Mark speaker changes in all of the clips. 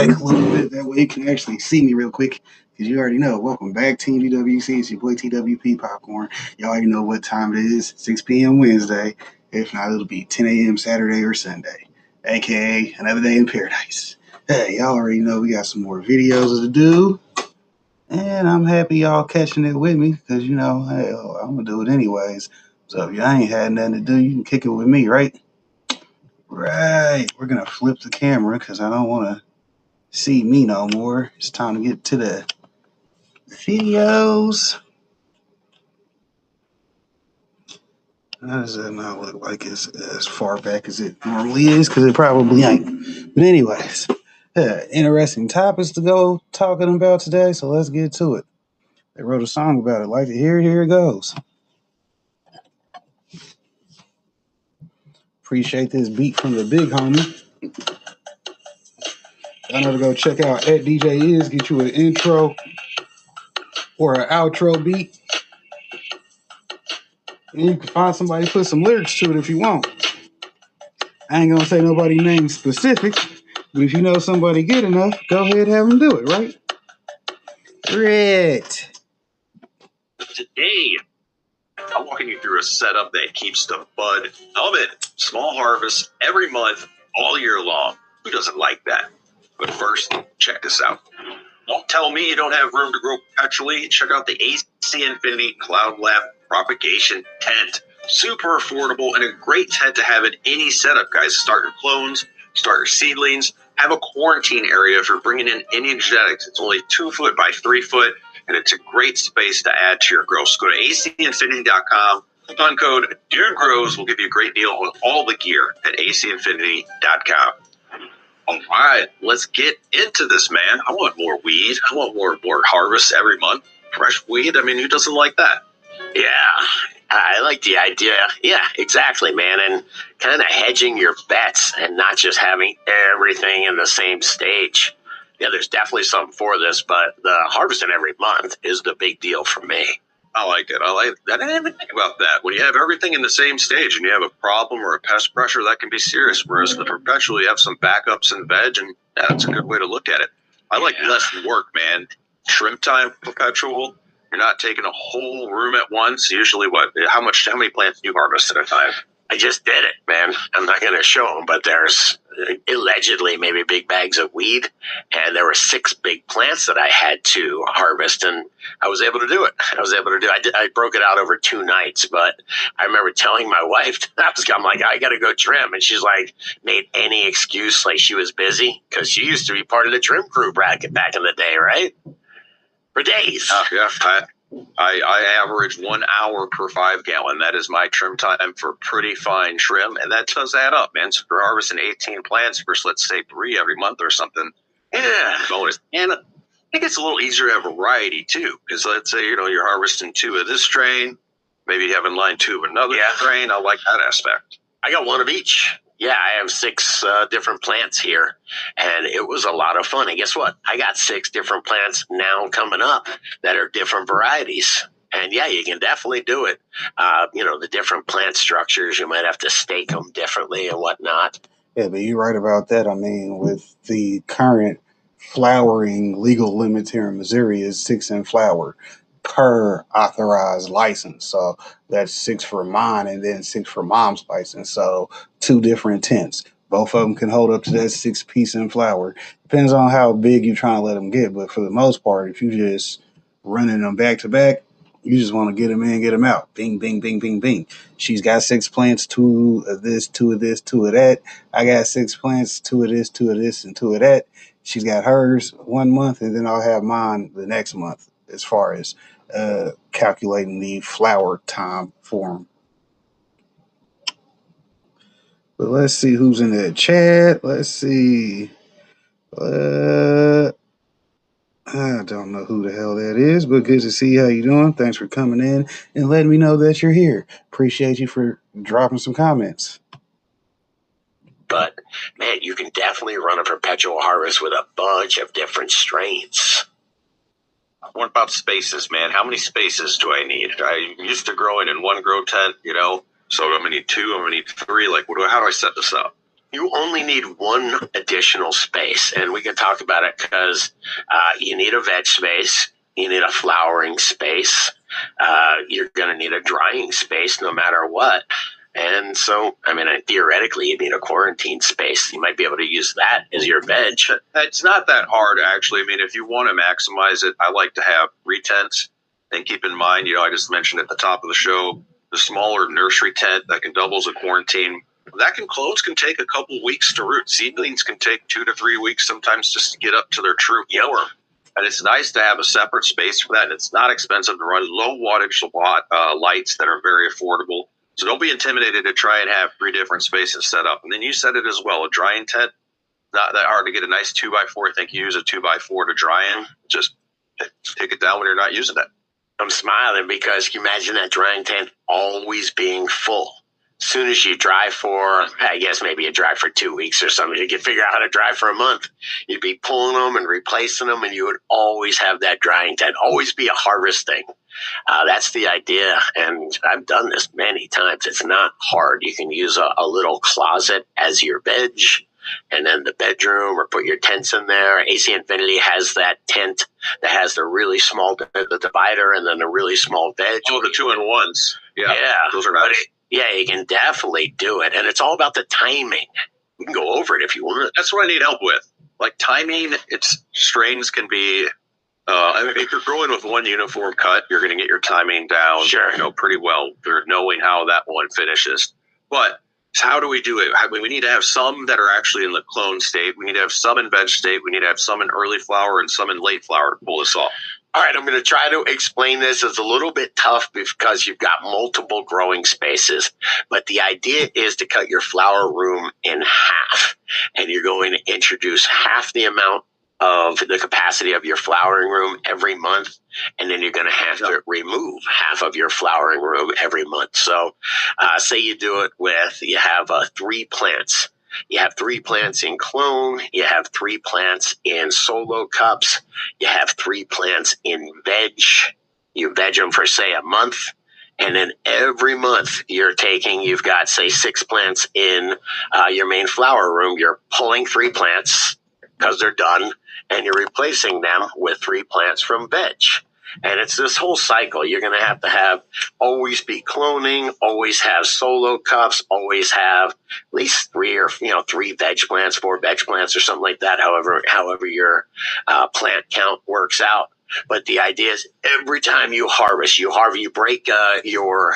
Speaker 1: back a little bit. That way you can actually see me real quick. Because you already know. Welcome back, Team DWC. It's your boy TWP Popcorn. You already know what time it is. 6 p.m. Wednesday. If not, it'll be 10 a.m. Saturday or Sunday. AKA another day in paradise. Hey, y'all already know we got some more videos to do. And I'm happy y'all catching it with me. Because, you know, hell, I'm going to do it anyways. So if y'all ain't had nothing to do, you can kick it with me, right? Right. We're going to flip the camera because I don't want to see me no more. It's time to get to the videos. How does that not look like it's as far back as it normally is? Because it probably ain't. But anyways, interesting topics to go talking about today, so let's get to it. They wrote a song about it. Like to hear it? Here it goes. Appreciate this beat from the big homie. I know to go check out at DJ Is, get you an intro or an outro beat. And you can find somebody put some lyrics to it if you want. I ain't gonna say nobody's name specific, but if you know somebody good enough, go ahead and have them do it, right? Great.
Speaker 2: Today, I'm walking you through a setup that keeps the bud of it. Small harvest every month, all year long. Who doesn't like that? But first, check this out. Don't tell me you don't have room to grow perpetually. Check out the AC Infinity Cloud Lab Propagation Tent. Super affordable and a great tent to have in any setup, guys. Starter clones, starter seedlings. Have a quarantine area if you're bringing in any genetics. It's only 2 foot by 3 foot, and it's a great space to add to your grow. So go to acinfinity.com. Coupon code DeerGrows will give you a great deal on all the gear at acinfinity.com. All right, let's get into this, man. I want more weed. I want more harvest every month. Fresh weed. I mean, who doesn't like that?
Speaker 3: Yeah, I like the idea. Yeah, exactly, man. And kind of hedging your bets and not just having everything in the same stage. Yeah, there's definitely something for this, but the harvesting every month is the big deal for me.
Speaker 2: I like it. I didn't even think about that. When you have everything in the same stage and you have a problem or a pest pressure, that can be serious. Whereas in the perpetual, you have some backups in veg, and that's a good way to look at it. I like less work, man. Trim time perpetual. You're not taking a whole room at once. Usually, how many plants do you harvest at a time?
Speaker 3: I just did it, man. I'm not going to show them, but there's allegedly maybe big bags of weed, and there were 6 big plants that I had to harvest, and I was able to do it. I broke it out over 2 nights, but I remember telling my wife, I'm like, I got to go trim, and she's like, made any excuse like she was busy, because she used to be part of the trim crew back in the day, right? For days.
Speaker 2: Yeah, I average 1 hour per 5 gallon. That is my trim time for pretty fine trim, and that does add up, man. So if you're harvesting 18 plants versus, let's say, 3 every month or something, yeah, bonus. And I think it's a little easier to have variety too, because let's say you're harvesting 2 of this strain, maybe you have in line 2 of another strain. I like that aspect.
Speaker 3: I got 1 of each. Yeah, I have 6 different plants here, and it was a lot of fun. And guess what? I got 6 different plants now coming up that are different varieties. And yeah, you can definitely do it. The different plant structures, you might have to stake them differently and whatnot.
Speaker 1: Yeah, but you're right about that. I mean, with the current flowering legal limits here in Missouri is 6 in flower per authorized license. So that's 6 for mine and then 6 for mom's license. So 2 different tents. Both of them can hold up to that 6 piece in flower. Depends on how big you're trying to let them get. But for the most part, if you just running them back to back, you just want to get them in, get them out. Bing, bing, bing, bing, bing. She's got 6 plants, 2 of this, 2 of this, 2 of that. I got 6 plants, 2 of this, 2 of this, and 2 of that. She's got hers 1 month, and then I'll have mine the next month as far as calculating the flower time form. But let's see who's in the chat. Let's see. I don't know who the hell that is, but good to see how you doing. Thanks for coming in and letting me know that you're here. Appreciate you for dropping some comments.
Speaker 3: But, man, you can definitely run a perpetual harvest with a bunch of different strains.
Speaker 2: What about spaces, man? How many spaces do I need? I'm used to growing in 1 grow tent, so I'm going to need 2, I'm going to need 3. How do I set this up?
Speaker 3: You only need one additional space, and we can talk about it because you need a veg space, you need a flowering space, you're going to need a drying space no matter what. And so, I mean, theoretically, you need a quarantine space. You might be able to use that as your veg.
Speaker 2: It's not that hard, actually. I mean, if you want to maximize it, I like to have 3 tents. And keep in mind, I just mentioned at the top of the show, the smaller nursery tent that can double as a quarantine. Clones can take a couple weeks to root. Seedlings can take 2 to 3 weeks sometimes just to get up to their true form. And it's nice to have a separate space for that. And it's not expensive to run low wattage lights that are very affordable. So don't be intimidated to try and have 3 different spaces set up. And then you said it as well, a drying tent, not that hard to get a nice 2x4. I think you use a 2x4 to dry in. Just take it down when you're not using it.
Speaker 3: I'm smiling because you imagine that drying tent always being full. As soon as you dry for, I guess maybe you dry for 2 weeks or something, you can figure out how to dry for a month. You'd be pulling them and replacing them, and you would always have that drying tent, always be a harvesting. That's the idea, and I've done this many times. It's not hard. You can use a little closet as your veg, and then the bedroom, or put your tents in there. AC Infinity has that tent that has the really small the divider and then the really small veg.
Speaker 2: Oh, the 2-in-1s. Yeah, those are nice.
Speaker 3: Yeah, you can definitely do it, and it's all about the timing. We can go over it if you want.
Speaker 2: That's what I need help with. Like timing, strains can be. If you're growing with one uniform cut, you're going to get your timing down, pretty well. You're knowing how that one finishes. But how do we do it? We need to have some that are actually in the clone state. We need to have some in veg state. We need to have some in early flower and some in late flower to pull this off.
Speaker 3: All right, I'm going to try to explain this. It's a little bit tough because you've got multiple growing spaces, but the idea is to cut your flower room in half, and you're going to introduce half the amount of the capacity of your flowering room every month, and then you're going to have to remove half of your flowering room every month. So say you do it with, you have 3 plants. You have 3 plants in clone, you have 3 plants in solo cups, you have 3 plants in veg. You veg them for, say, a month, and then every month you've got, say, 6 plants in your main flower room. You're pulling 3 plants because they're done, and you're replacing them with 3 plants from veg. And it's this whole cycle. You're going to have always be cloning, always have solo cups, always have at least 3 or 3 veg plants, 4 veg plants, or something like that. However your plant count works out. But the idea is every time you harvest, you break your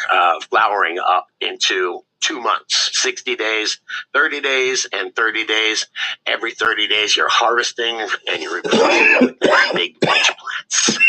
Speaker 3: flowering up into 2 months, 60 days, 30 days, and 30 days. Every 30 days, you're harvesting and you're replacing with big veg plants.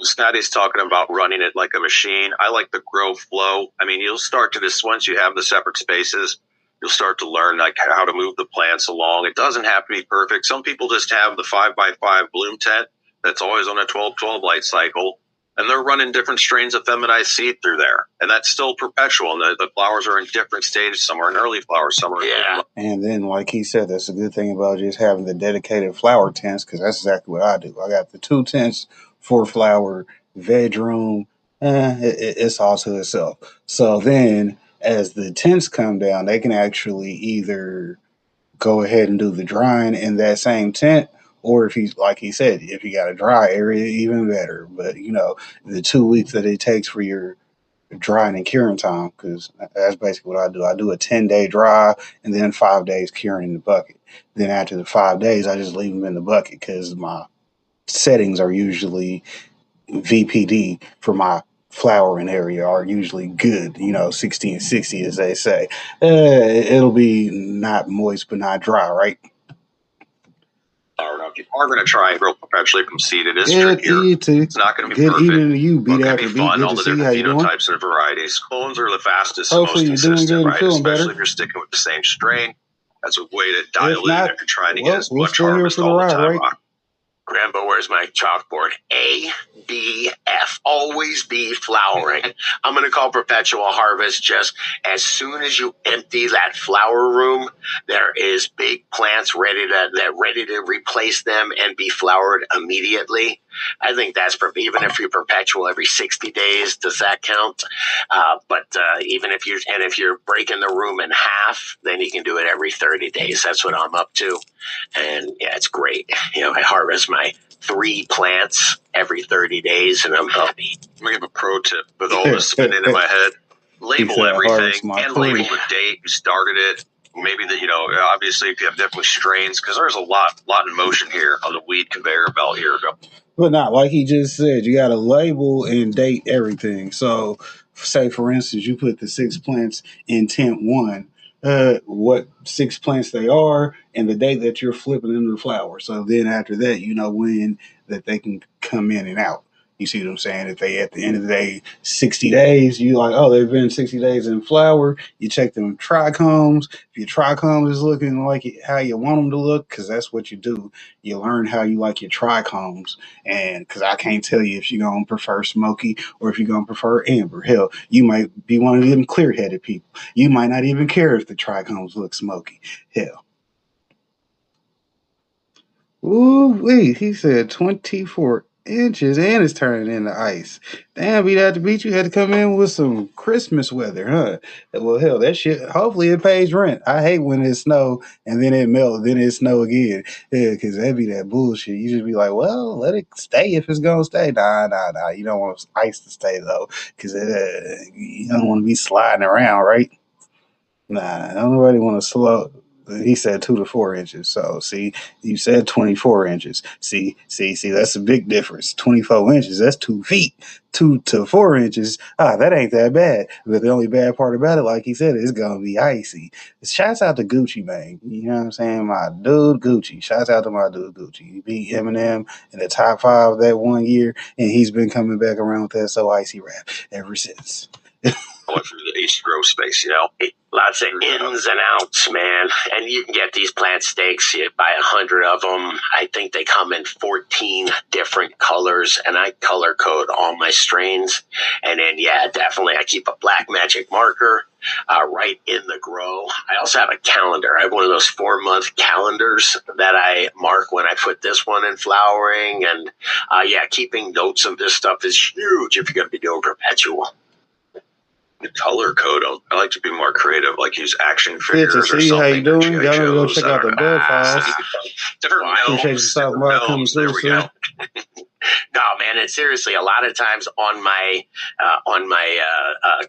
Speaker 2: Snotty's talking about running it like a machine. I like the grow flow. I mean, you'll start to this once you have the separate spaces. You'll start to learn like how to move the plants along. It doesn't have to be perfect. Some people just have the 5x5 bloom tent that's always on a 12-12 light cycle, and they're running different strains of feminized seed through there, and that's still perpetual. And the flowers are in different stages. Some are in early flowers, some are in
Speaker 1: And then, like he said, that's a good thing about just having the dedicated flower tents, because that's exactly what I do. I got the 2 tents for flower, veg room. It's all to itself. So then, as the tents come down, they can actually either go ahead and do the drying in that same tent, or if he's like he said, if you got a dry area, even better. But the 2 weeks that it takes for your drying and curing time, because that's basically what I do. I do a 10-day dry and then 5 days curing in the bucket. Then after the 5 days, I just leave them in the bucket because my settings are usually VPD for my flowering area are usually good, 60 and 60 as they say. It'll be not moist but not dry, right?
Speaker 2: I don't know. If you are going to try and grow perpetually from seed, it is trickier. It's not going to be perfect.
Speaker 1: Evening to you, beat
Speaker 2: It
Speaker 1: after
Speaker 2: can be
Speaker 1: beat.
Speaker 2: fun,
Speaker 1: Good
Speaker 2: all
Speaker 1: to
Speaker 2: the
Speaker 1: see
Speaker 2: different
Speaker 1: how you doing.
Speaker 2: phenotypes and varieties. Clones are the fastest,
Speaker 1: Hopefully
Speaker 2: most
Speaker 1: you're doing
Speaker 2: consistent,
Speaker 1: good and
Speaker 2: right?
Speaker 1: feeling
Speaker 2: Especially
Speaker 1: better.
Speaker 2: if you're sticking with the same strain. That's a way to dial in
Speaker 1: not,
Speaker 2: if you're trying to
Speaker 1: well,
Speaker 2: get as
Speaker 1: we're
Speaker 2: much
Speaker 1: still here
Speaker 2: harvest
Speaker 1: for the
Speaker 2: all the
Speaker 1: ride,
Speaker 2: time.
Speaker 1: right?
Speaker 3: Rambo, where's my chalkboard? A, BF. Always be flowering. I'm going to call Perpetual Harvest. Just as soon as you empty that flower room, there is big plants ready to replace them and be flowered immediately. I think that's even if you're perpetual every 60 days, does that count? But even if you're breaking the room in half, then you can do it every 30 days. That's what I'm up to, and yeah, it's great. I harvest my 3 plants every 30 days, and I'm happy.
Speaker 2: Let me give a pro tip with all this spinning in my head. Label everything and label the date you started it. Maybe obviously if you have different strains, because there's a lot in motion here on the weed conveyor belt here.
Speaker 1: But not like he just said, you got to label and date everything. So, say for instance, you put the 6 plants in tent 1, what 6 plants they are, and the date that you're flipping into the flower. So then after that, you know when that they can come in and out. You see what I'm saying? If they at the end of the day 60 days, you like, oh, they've been 60 days in flower. You check them trichomes. If your trichomes is looking like how you want them to look, because that's what you do. You learn how you like your trichomes. And because I can't tell you if you're going to prefer smoky or if you're going to prefer amber. Hell, you might be one of them clear-headed people. You might not even care if the trichomes look smoky. Hell. Ooh, wait, he said 24 inches and it's turning into ice. Damn, beat at the beach, you had to come in with some Christmas weather, huh? Well, hell, that shit, hopefully it pays rent. I hate when it snow and then it melt, then it snow again. Yeah, because that'd be that bullshit. You just be like, well, let it stay if it's going to stay. Nah. You don't want ice to stay, though, because you don't want to be sliding around, right? Nah, nobody want to slow. He said 2 to 4 inches. So see, you said 24 inches. See, that's a big difference. 24 inches, that's 2 feet. 2 to 4 inches, that ain't that bad. But the only bad part about it, like he said, it's gonna be icy. Shouts out to Gucci Mane. You know what I'm saying? My dude Gucci. Shouts out to my dude Gucci. He beat Eminem in the top 5 that one year, and he's been coming back around with that So Icy rap ever since.
Speaker 2: Going through the East Grove space,
Speaker 3: Lots of ins and outs, man. And you can get these plant stakes. You buy 100 of them. I think they come in 14 different colors, and I color code all my strains. And then, yeah, definitely, I keep a black magic marker right in the grow. I also have a calendar. I have one of those 4-month calendars that I mark when I put this one in flowering. And, keeping notes of this stuff is huge if you're going to be doing perpetual.
Speaker 2: The color code. I like to be more creative, like use action figures or something.
Speaker 1: How you doing? Y'all go check out the bud files.
Speaker 2: Different gnomes, different gnomes. There we go.
Speaker 3: No, man, and seriously, a lot of times on my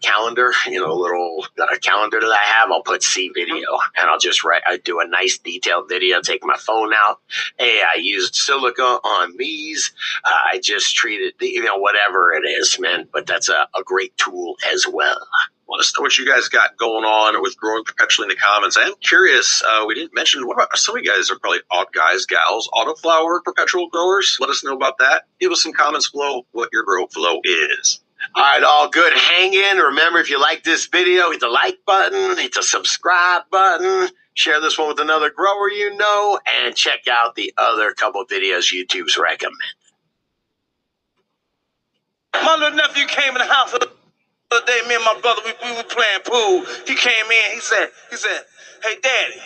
Speaker 3: calendar, little calendar that I have, I'll put C video, and I'll just I do a nice detailed video, take my phone out. Hey, I used silica on these. I just treated whatever it is, man. But that's a great tool as well.
Speaker 2: Let us know what you guys got going on with growing perpetually in the comments. I am curious, we didn't mention, what about some of you guys are probably gals, autoflower perpetual growers? Let us know about that. Give us some comments below what your grow flow is.
Speaker 3: All right, all good. Hang in. Remember, if you like this video, hit the like button, hit the subscribe button, share this one with another grower you know, and check out the other couple videos YouTube's recommend.
Speaker 4: My little nephew came in the house the other day. Me and my brother, we were playing pool. He came in. He said, "Hey, Daddy,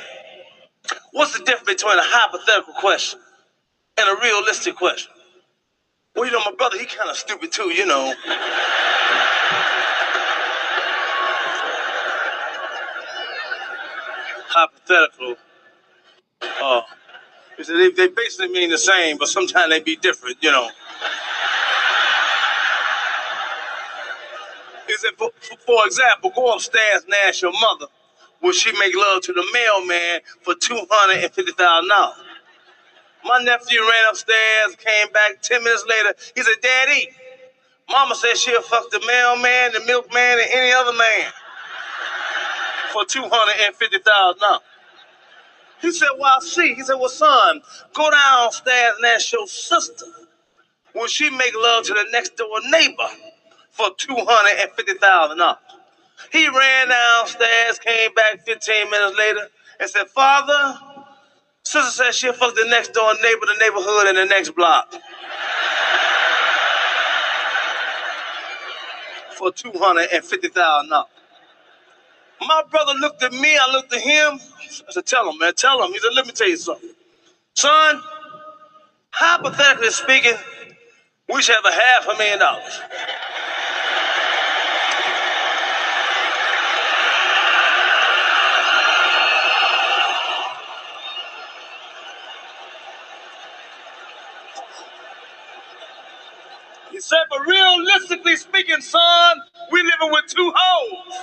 Speaker 4: what's the difference between a hypothetical question and a realistic question?" Well, my brother, he kind of stupid too, Hypothetical. He said they basically mean the same, but sometimes they be different, He said, for example, go upstairs and ask your mother, will she make love to the mailman for $250,000? My nephew ran upstairs, came back 10 minutes later. He said, "Daddy, Mama said she'll fuck the mailman, the milkman, and any other man for $250,000. He said, "Well, I see." He said, "Well, son, go downstairs and ask your sister, will she make love to the next door neighbor for $250,000? He ran downstairs, came back 15 minutes later, and said, "Father, sister said she'll fuck the next door neighbor, the neighborhood, and the next block for $250,000. My brother looked at me, I looked at him. I said, tell him, man, tell him. He said, let me tell you something. Son, hypothetically speaking, we should have $500,000. He said, but realistically speaking, son, we living with 2 hoes.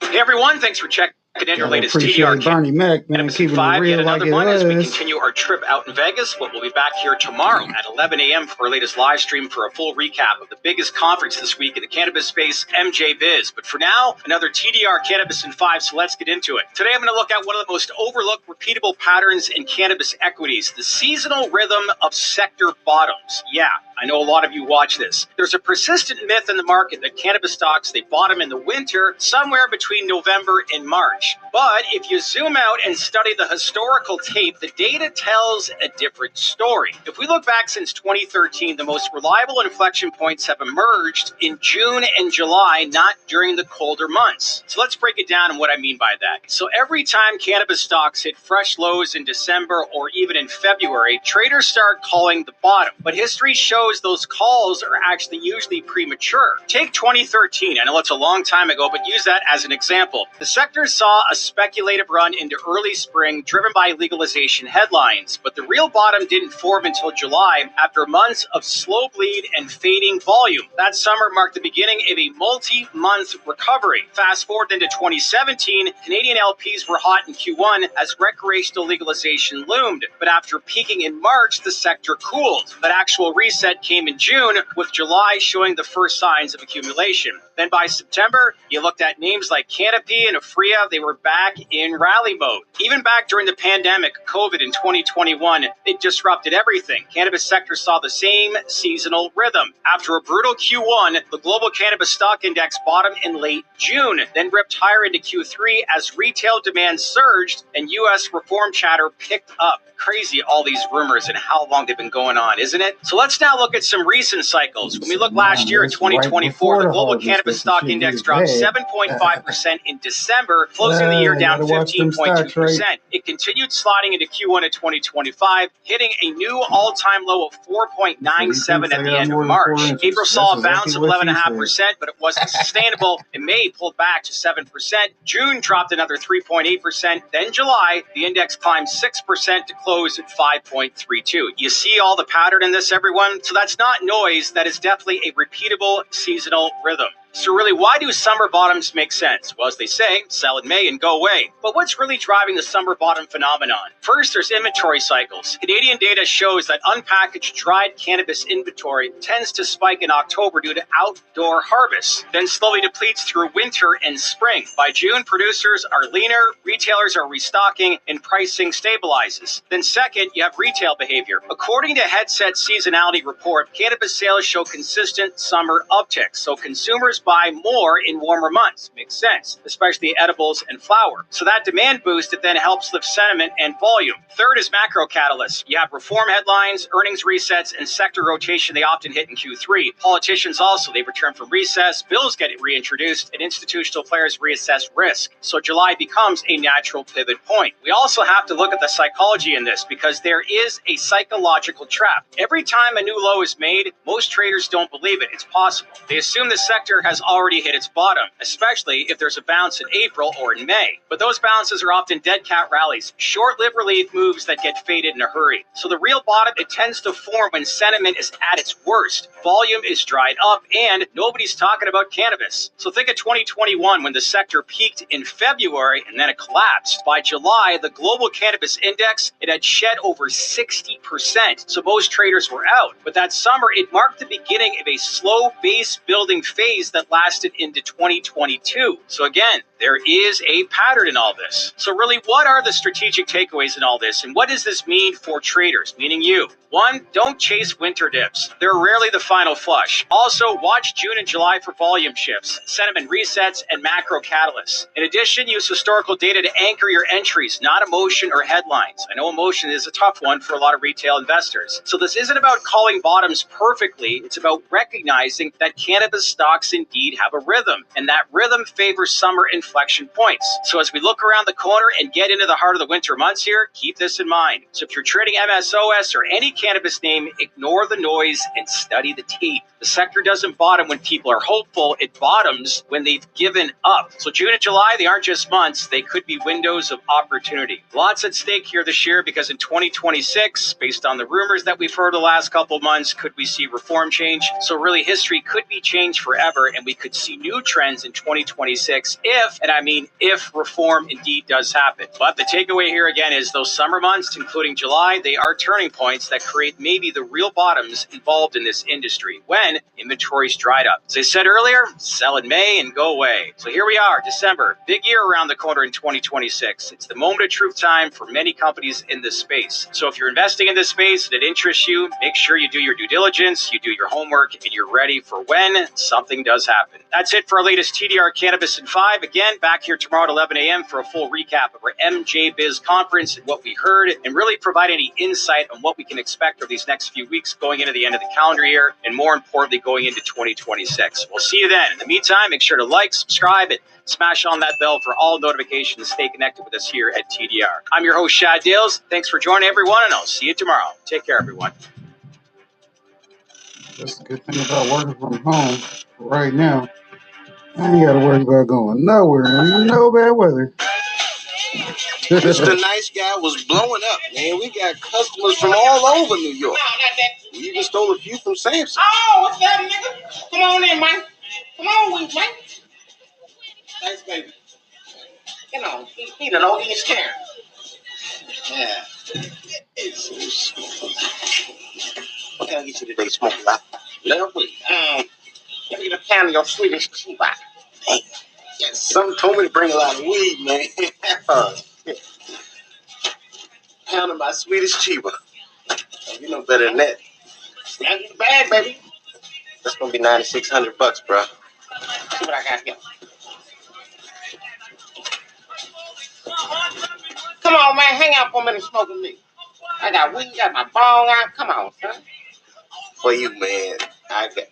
Speaker 2: Hey everyone, thanks for checking in your latest
Speaker 1: Appreciate
Speaker 2: TDR
Speaker 1: Bernie Mac, man, keeping it
Speaker 2: 5, yet
Speaker 1: real like
Speaker 2: another
Speaker 1: it
Speaker 2: one as we
Speaker 1: is.
Speaker 2: continue our trip out in Vegas. But we'll be back here tomorrow at 11 a.m. for our latest live stream for a full recap of the biggest conference this week in the cannabis space, MJBiz. But for now, another TDR Cannabis in 5, so let's get into it. Today I'm going to look at one of the most overlooked repeatable patterns in cannabis equities, the seasonal rhythm of sector bottoms. Yeah, I know a lot of you watch this. There's a persistent myth in the market that cannabis stocks, they bottom in the winter, somewhere between November and March. But if you zoom out and study the historical tape, the data tells a different story. If we look back since 2013, the most reliable inflection points have emerged in June and July, not during the colder months. So let's break it down and what I mean by that. So every time cannabis stocks hit fresh lows in December or even in February, traders start calling the bottom. But history shows those calls are actually usually premature. Take 2013. I know it's a long time ago, but use that as an example. The sector saw a speculative run into early spring driven by legalization headlines, but the real bottom didn't form until July after months of slow bleed and fading volume. That summer marked the beginning of a multi-month recovery. Fast forward into 2017, Canadian LPs were hot in Q1 as recreational legalization loomed, but after peaking in March, the sector cooled. That actual reset came in June, with July showing the first signs of accumulation. Then by September, you looked at names like Canopy and Aphria, they were back in rally mode. Even back during the pandemic, COVID in 2021, it disrupted everything. Cannabis sector saw the same seasonal rhythm. After a brutal Q1, the global cannabis stock index bottomed in late June, then ripped higher into Q3 as retail demand surged and U.S. reform chatter picked up. Crazy, all these rumors and how long they've been going on, isn't it? So let's now look at some recent cycles. When we look last year in 2024, the global cannabis stock index dropped 7.5% in December, closing the year down 15.2%. It continued sliding into Q1 of 2025, hitting a new all-time low of 4.97 at the end of March. April saw a bounce of 11.5%, but it wasn't sustainable. In May, pulled back to 7%. June dropped another 3.8%. Then July, the index climbed 6% to close at 5.32. You see all the pattern in this, everyone? So that's not noise. That is definitely a repeatable seasonal rhythm. So really, why do summer bottoms make sense? Well, as they say, sell in May and go away. But what's really driving the summer bottom phenomenon? First, there's inventory cycles. Canadian data shows that unpackaged dried cannabis inventory tends to spike in October due to outdoor harvests, then slowly depletes through winter and spring. By June, producers are leaner, retailers are restocking, and pricing stabilizes. Then second, you have retail behavior. According to Headset Seasonality Report, cannabis sales show consistent summer upticks. So consumers buy more in warmer months. Makes sense, especially edibles and flower. So that demand boost, it then helps lift sentiment and volume. Third is macro catalysts. You have reform headlines, earnings resets, and sector rotation they often hit in Q3. Politicians also, they return from recess, bills get reintroduced, and institutional players reassess risk. So July becomes a natural pivot point. We also have to look at the psychology in this because there is a psychological trap. Every time a new low is made, most traders don't believe it. It's possible. They assume the sector has already hit its bottom, especially if there's a bounce in April or in May. But those bounces are often dead cat rallies, short-lived relief moves that get faded in a hurry. So the real bottom, it tends to form when sentiment is at its worst. Volume is dried up and nobody's talking about cannabis. So think of 2021 when the sector peaked in February and then it collapsed. By July, the global cannabis index, it had shed over 60%. So most traders were out. But that summer, it marked the beginning of a slow base building phase that lasted into 2022. So again, there is a pattern in all this. So really, what are the strategic takeaways in all this?
Speaker 5: cannabis. And what does this mean for traders, meaning you? One, don't chase winter dips. They're rarely the final flush. Also, watch June and July for volume shifts, sentiment resets, and macro catalysts. In addition, use historical data to anchor your entries, not emotion or headlines. I know emotion is a tough one for a lot of retail investors. So this isn't about calling bottoms perfectly. It's about recognizing that cannabis stocks indeed have a rhythm, and that rhythm favors summer inflection points. So as we look around the corner and get into the heart of the winter months here, keep this in mind. So if you're trading MSOS or any cannabis name, ignore the noise and study the tape. The sector doesn't bottom when people are hopeful. It bottoms when they've given up. So June and July, they aren't just months. They could be windows of opportunity. Lots at stake here this year because in 2026, based on the rumors that we've heard the last couple of months, could we see reform change? So really history could be changed forever and we could see new trends in 2026 if, and I mean if, reform indeed does happen. But the takeaway here again is those summer months, including July, they are turning points that create maybe the real bottoms involved in this industry when inventory's dried up. As I said earlier, sell in May and go away. So here we are, December, big year around the corner in 2026. It's the moment of truth time for many companies in this space. So if you're investing in this space and it interests you, make sure you do your due diligence, you do your homework, and you're ready for when something does happen. That's it for our latest TDR Cannabis in 5. Again, back here tomorrow at 11 a.m. for a full recap of our MJ Biz conference and what we heard, and really provide any insight on what we can expect over these next few weeks going into the end of the calendar year, and more importantly, going into 2026. We'll see you then. In the meantime, make sure to like, subscribe, and smash on that bell for all notifications. Stay connected with us here at TDR. I'm your host, Shad Dales. Thanks for joining, everyone, and I'll see you tomorrow. Take care, everyone.
Speaker 1: That's the good thing about working from home right now. I ain't got to worry about going nowhere in no bad weather.
Speaker 4: Mr. Nice Guy was blowing up, man. We got customers from all over New York. We even stole a few from Samson.
Speaker 6: Oh, what's that, nigga? Come on in, man. Come on, Mike. Thanks, baby. You know, he done all these cares. Yeah. It's so smooth. What can I get you today, Smoky Rock? Lovely. Give me the pound of your Swedish Chiba. Hey. Yes, some told me to bring a lot of weed, man. Pound of my Swedish Chiba. You know better than that. Snag you the bag, baby. That's gonna be $9,600, bro. See what I got here. Come on, man. Hang out for a minute and smoke with me. I got weed, got my bong out. Come on, son. For you, man.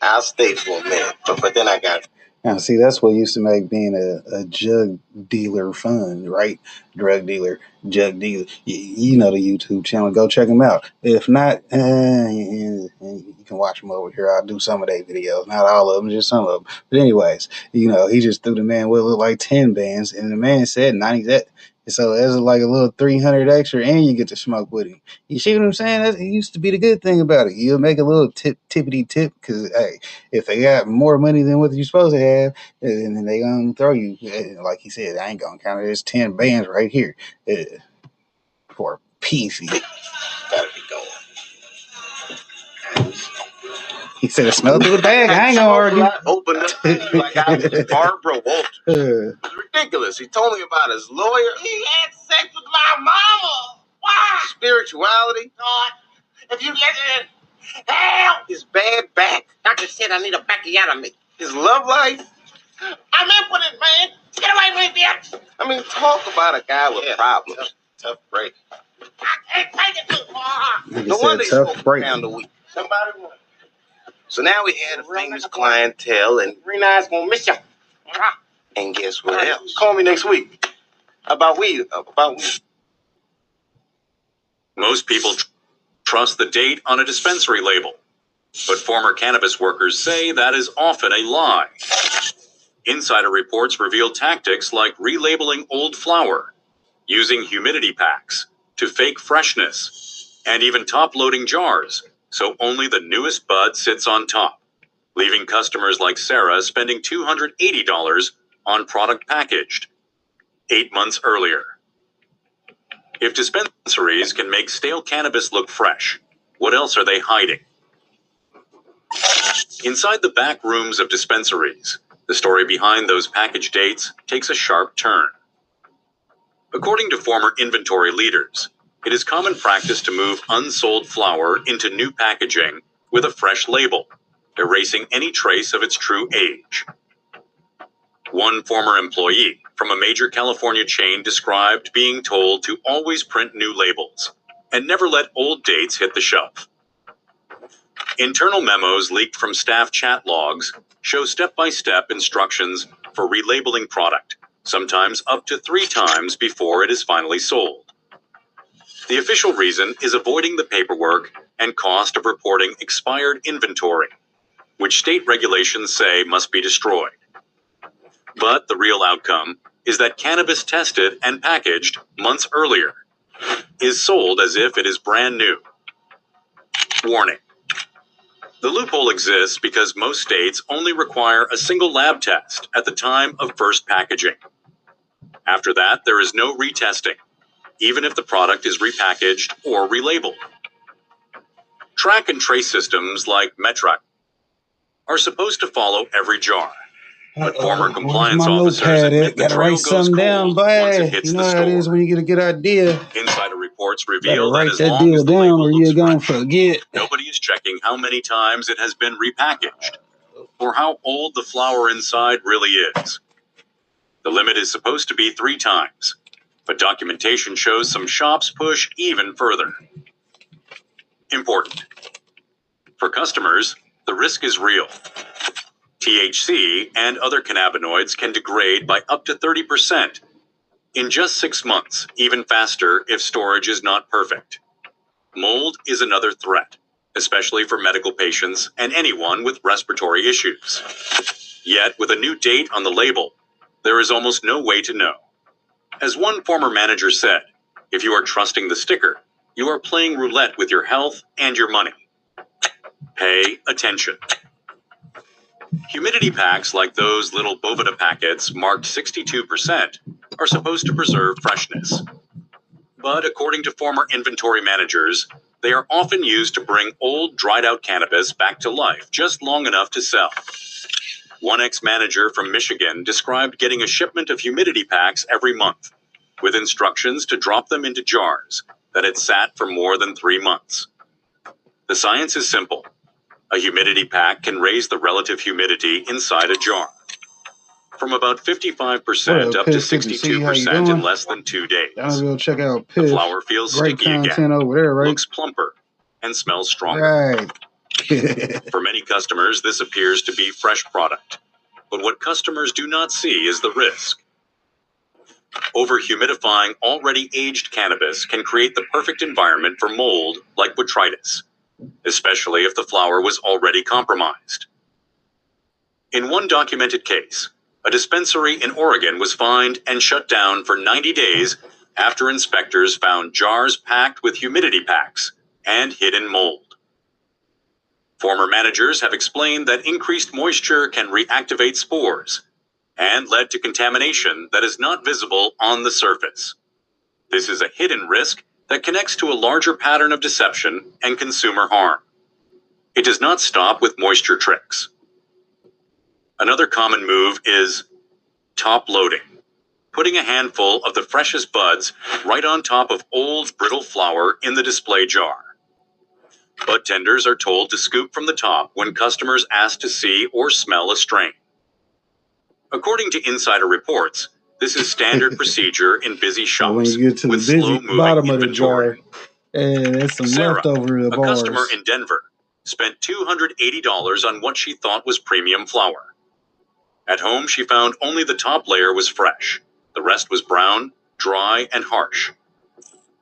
Speaker 6: I'll stay for a minute, but then I got.
Speaker 1: Now, see, that's what used to make being a drug dealer fun, right? Drug dealer, jug dealer. You know the YouTube channel. Go check them out. If not, you can watch them over here. I'll do some of their videos. Not all of them, just some of them. But anyways, you know, he just threw the man what looked like 10 bands, and the man said 90. So that's like a little 300 extra, and you get to smoke with him. You see what I'm saying? That used to be the good thing about it. You'll make a little tippity tip, because, hey, if they got more money than what you're supposed to have, and then they gonna throw you, like he said, I ain't gonna count it. There's 10 bands right here for a piece.
Speaker 4: Gotta be going.
Speaker 1: He said, it smelled through the bag. I ain't gonna argue.
Speaker 4: Open up like I was Barbara Walters. It was ridiculous. He told me about his lawyer.
Speaker 6: He had sex with my mama. Why?
Speaker 4: Spirituality.
Speaker 6: God, if you listen, hell,
Speaker 4: His bad back.
Speaker 6: Doctor said I need a backiotomy.
Speaker 4: His love life.
Speaker 6: I'm in with it, man. Get away from me, bitch.
Speaker 4: I mean, talk about a guy with problems. Tough break.
Speaker 6: I can't take it too far.
Speaker 1: He
Speaker 4: No
Speaker 1: said,
Speaker 4: wonder he
Speaker 1: tough
Speaker 4: smoked
Speaker 1: break.
Speaker 4: a pound a week. Somebody won. So now we had a famous clientele, and
Speaker 6: Rena's gonna miss you.
Speaker 4: and guess what else? Call me next week. About weed.
Speaker 2: Most people trust the date on a dispensary label, but former cannabis workers say that is often a lie. Insider reports reveal tactics like relabeling old flower, using humidity packs to fake freshness, and even top-loading jars so only the newest bud sits on top, leaving customers like Sarah spending $280 on product packaged 8 months earlier. If dispensaries can make stale cannabis look fresh, what else are they hiding? Inside the back rooms of dispensaries, the story behind those package dates takes a sharp turn. According to former inventory leaders, It is common practice to move unsold flour into new packaging with a fresh label, erasing any trace of its true age. One former employee from a major California chain described being told to always print new labels and never let old dates hit the shelf. Internal memos leaked from staff chat logs show step-by-step instructions for relabeling product, sometimes up to 3 times before it is finally sold. The official reason is avoiding the paperwork and cost of reporting expired inventory, which state regulations say must be destroyed. But the real outcome is that cannabis tested and packaged months earlier is sold as if it is brand new. Warning. The loophole exists because most states only require a single lab test at the time of first packaging. After that, there is no retesting, even if the product is repackaged or relabeled. Track and trace systems like Metrc are supposed to follow every jar, but former compliance officers admit the trail goes cold once it hits the store.
Speaker 1: It is when you get a good idea.
Speaker 2: Insider reports reveal that as
Speaker 1: that
Speaker 2: long
Speaker 1: deal
Speaker 2: as the
Speaker 1: down
Speaker 2: label
Speaker 1: or
Speaker 2: looks
Speaker 1: you're gonna
Speaker 2: fresh,
Speaker 1: forget.
Speaker 2: nobody is checking how many times it has been repackaged or how old the flour inside really is. The limit is supposed to be 3 times, but documentation shows some shops push even further. Important. For customers, the risk is real. THC and other cannabinoids can degrade by up to 30% in just 6 months, even faster if storage is not perfect. Mold is another threat, especially for medical patients and anyone with respiratory issues. Yet, with a new date on the label, there is almost no way to know. As one former manager said, if you are trusting the sticker, you are playing roulette with your health and your money. Pay attention. Humidity packs like those little Boveda packets marked 62% are supposed to preserve freshness. But according to former inventory managers, they are often used to bring old, dried-out cannabis back to life just long enough to sell. One ex-manager from Michigan described getting a shipment of humidity packs every month, with instructions to drop them into jars that had sat for more than 3 months. The science is simple. A humidity pack can raise the relative humidity inside a jar from about 55% up to 62% in less than 2 days.
Speaker 1: Go check out
Speaker 2: The flour feels
Speaker 1: Great
Speaker 2: sticky
Speaker 1: content
Speaker 2: again,
Speaker 1: over there, right?
Speaker 2: looks plumper, and smells stronger.
Speaker 1: Right.
Speaker 2: For many customers, this appears to be fresh product. But what customers do not see is the risk. Over-humidifying already aged cannabis can create the perfect environment for mold like botrytis, especially if the flour was already compromised. In one documented case, a dispensary in Oregon was fined and shut down for 90 days after inspectors found jars packed with humidity packs and hidden mold. Former managers have explained that increased moisture can reactivate spores and led to contamination that is not visible on the surface. This is a hidden risk that connects to a larger pattern of deception and consumer harm. It does not stop with moisture tricks. Another common move is top loading, putting a handful of the freshest buds right on top of old, brittle flour in the display jar. Bud tenders are told to scoop from the top when customers ask to see or smell a strain. According to insider reports, this is standard procedure in busy shops
Speaker 1: when you get to the
Speaker 2: with
Speaker 1: busy
Speaker 2: slow-moving
Speaker 1: bottom of the
Speaker 2: inventory.
Speaker 1: jar, and there's some
Speaker 2: Sarah,
Speaker 1: leftover
Speaker 2: a
Speaker 1: bars.
Speaker 2: customer in Denver, spent $280 on what she thought was premium flour. At home, she found only the top layer was fresh. The rest was brown, dry, and harsh.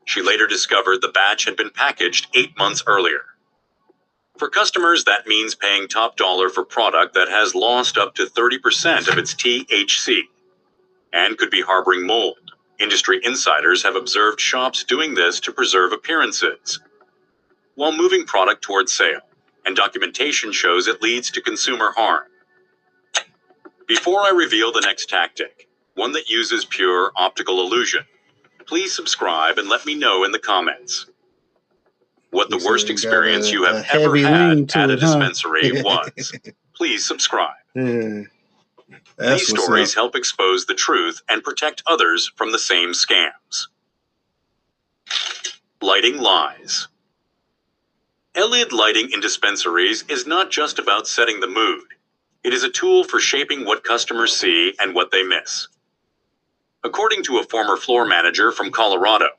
Speaker 2: She later discovered the batch had been packaged 8 months earlier. For customers, that means paying top dollar for product that has lost up to 30% of its THC and could be harboring mold. Industry insiders have observed shops doing this to preserve appearances while moving product towards sale, and documentation shows it leads to consumer harm. Before I reveal the next tactic, one that uses pure optical illusion, please subscribe and let me know in the comments what the worst experience you have ever had at a dispensary was. Please subscribe.
Speaker 1: Yeah.
Speaker 2: These stories help expose the truth and protect others from the same scams. Lighting lies. LED lighting in dispensaries is not just about setting the mood. It is a tool for shaping what customers see and what they miss. According to a former floor manager from Colorado,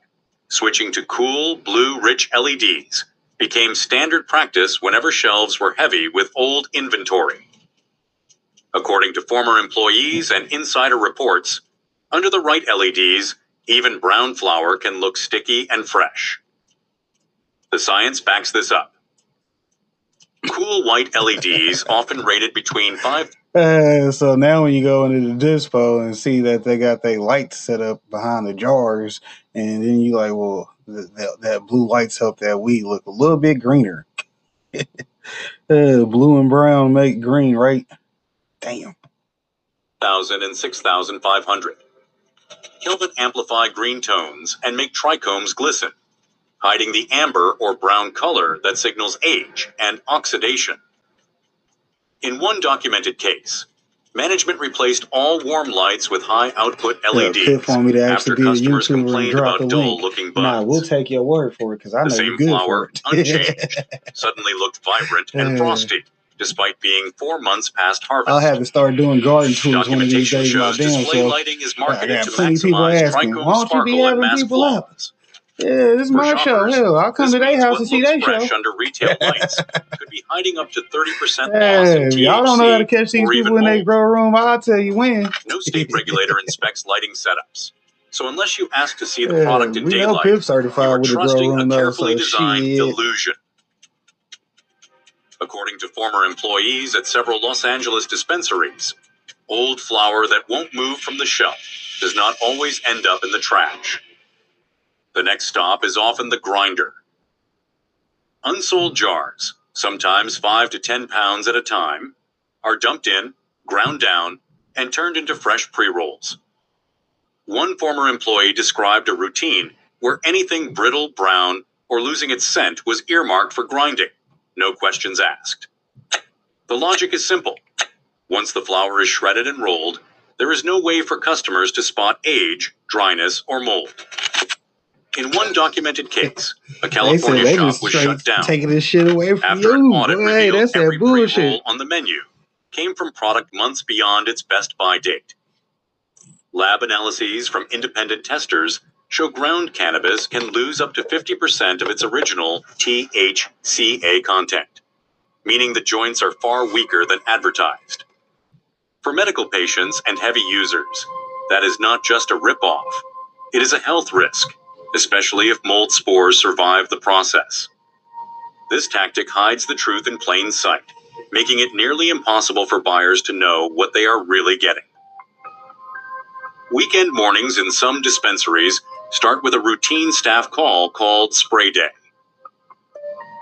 Speaker 2: switching to cool, blue-rich LEDs became standard practice whenever shelves were heavy with old inventory. According to former employees and insider reports, under the right LEDs, even brown flour can look sticky and fresh. The science backs this up. Cool white LEDs, often rated between 5.
Speaker 1: So now when you go into the dispo and see that they got their lights set up behind the jars, and then you like, well, that blue lights help that weed look a little bit greener. Blue and brown make green, right? Damn.
Speaker 2: 1,000 and 6,500. Kelvin amplify green tones and make trichomes glisten, hiding the amber or brown color that signals age and oxidation. In one documented case, management replaced all warm lights with high-output LEDs
Speaker 1: Pip want me to
Speaker 2: after
Speaker 1: actually be a
Speaker 2: customers
Speaker 1: YouTuber and
Speaker 2: complained
Speaker 1: drop
Speaker 2: about
Speaker 1: the link.
Speaker 2: dull-looking buds.
Speaker 1: Nah, we'll take your word for it because I
Speaker 2: The
Speaker 1: know
Speaker 2: same
Speaker 1: you're good
Speaker 2: flower,
Speaker 1: for it.
Speaker 2: unchanged, suddenly looked vibrant and frosty, despite being 4 months past harvest.
Speaker 1: I'll have to start doing garden tours one of these
Speaker 2: Documentation
Speaker 1: days. My
Speaker 2: shows
Speaker 1: damn
Speaker 2: display
Speaker 1: self.
Speaker 2: lighting is
Speaker 1: I
Speaker 2: marketed
Speaker 1: got
Speaker 2: to
Speaker 1: plenty of people
Speaker 2: maximize
Speaker 1: asking,
Speaker 2: trichome
Speaker 1: why don't you be
Speaker 2: sparkle and
Speaker 1: having
Speaker 2: mask
Speaker 1: people up?
Speaker 2: flaws.
Speaker 1: Yeah, this is
Speaker 2: For
Speaker 1: my show.
Speaker 2: shoppers,
Speaker 1: Hell, I'll come
Speaker 2: this
Speaker 1: to their
Speaker 2: means
Speaker 1: house
Speaker 2: what
Speaker 1: and see
Speaker 2: looks
Speaker 1: their show.
Speaker 2: fresh under retail lights could be hiding up to 30% loss
Speaker 1: Hey,
Speaker 2: in
Speaker 1: if y'all don't know how to
Speaker 2: THC
Speaker 1: catch these
Speaker 2: or even
Speaker 1: people in their
Speaker 2: mold.
Speaker 1: grow room, I'll tell you when.
Speaker 2: No state regulator inspects lighting setups, so unless you ask to see the product in
Speaker 1: We know
Speaker 2: daylight,
Speaker 1: Pip
Speaker 2: you
Speaker 1: certified
Speaker 2: are
Speaker 1: with the grow
Speaker 2: trusting
Speaker 1: room
Speaker 2: a
Speaker 1: though,
Speaker 2: carefully
Speaker 1: so
Speaker 2: designed
Speaker 1: shit.
Speaker 2: illusion. According to former employees at several Los Angeles dispensaries, old flour that won't move from the shelf does not always end up in the trash. The next stop is often the grinder. Unsold jars, sometimes 5 to 10 pounds at a time, are dumped in, ground down, and turned into fresh pre-rolls. One former employee described a routine where anything brittle, brown, or losing its scent was earmarked for grinding, no questions asked. The logic is simple. Once the flour is shredded and rolled, there is no way for customers to spot age, dryness, or mold. In one documented case, a California
Speaker 1: they
Speaker 2: shop
Speaker 1: just
Speaker 2: was
Speaker 1: straight
Speaker 2: shut down
Speaker 1: taking this shit away from
Speaker 2: after an
Speaker 1: you.
Speaker 2: audit
Speaker 1: Boy,
Speaker 2: revealed
Speaker 1: that's that
Speaker 2: every
Speaker 1: bullshit.
Speaker 2: pre-roll on the menu came from product months beyond its best buy date. Lab analyses from independent testers show ground cannabis can lose up to 50% of its original THCA content, meaning the joints are far weaker than advertised. For medical patients and heavy users, that is not just a ripoff. It is a health risk, especially if mold spores survive the process. This tactic hides the truth in plain sight, making it nearly impossible for buyers to know what they are really getting. Weekend mornings in some dispensaries start with a routine staff call called Spray Day.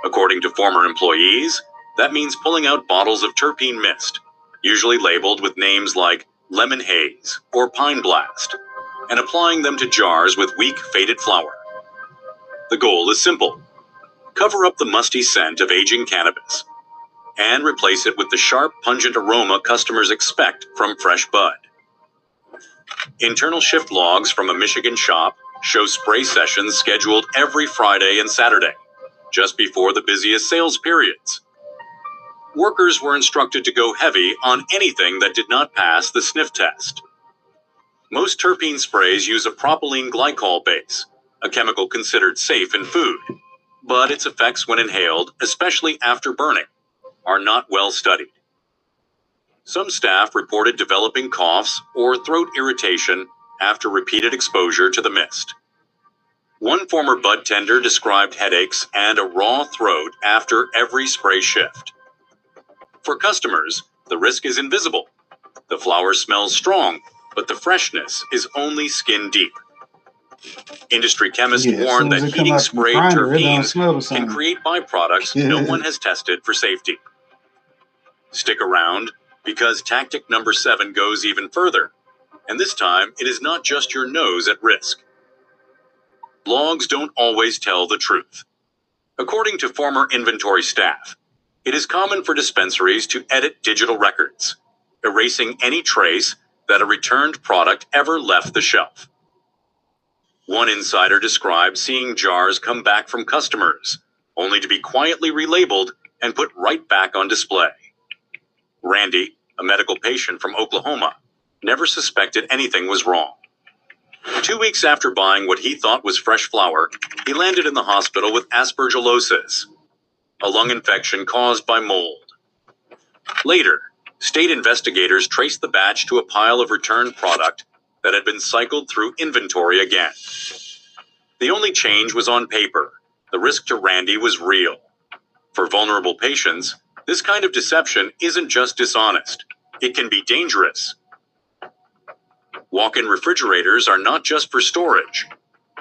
Speaker 2: According to former employees, that means pulling out bottles of terpene mist, usually labeled with names like Lemon Haze or Pine Blast, and applying them to jars with weak, faded flour. The goal is simple. Cover up the musty scent of aging cannabis and replace it with the sharp, pungent aroma customers expect from fresh bud. Internal shift logs from a Michigan shop show spray sessions scheduled every Friday and Saturday, just before the busiest sales periods. Workers were instructed to go heavy on anything that did not pass the sniff test. Most terpene sprays use a propylene glycol base, a chemical considered safe in food, but its effects when inhaled, especially after burning, are not well studied. Some staff reported developing coughs or throat irritation after repeated exposure to the mist. One former bud tender described headaches and a raw throat after every spray shift. For customers, the risk is invisible. The flower smells strong, but the freshness is only skin deep. Industry chemists warn that heating sprayed terpenes can create byproducts no one has tested for safety. Stick around, because tactic number 7 goes even further, and this time it is not just your nose at risk. Logs don't always tell the truth. According to former inventory staff, it is common for dispensaries to edit digital records, erasing any trace that a returned product ever left the shelf. One insider described seeing jars come back from customers, only to be quietly relabeled and put right back on display. Randy, a medical patient from Oklahoma, never suspected anything was wrong. 2 weeks after buying what he thought was fresh flour, he landed in the hospital with aspergillosis, a lung infection caused by mold. Later, state investigators traced the batch to a pile of returned product that had been cycled through inventory again. The only change was on paper. The risk to Randy was real. For vulnerable patients, this kind of deception isn't just dishonest. It can be dangerous. Walk-in refrigerators are not just for storage.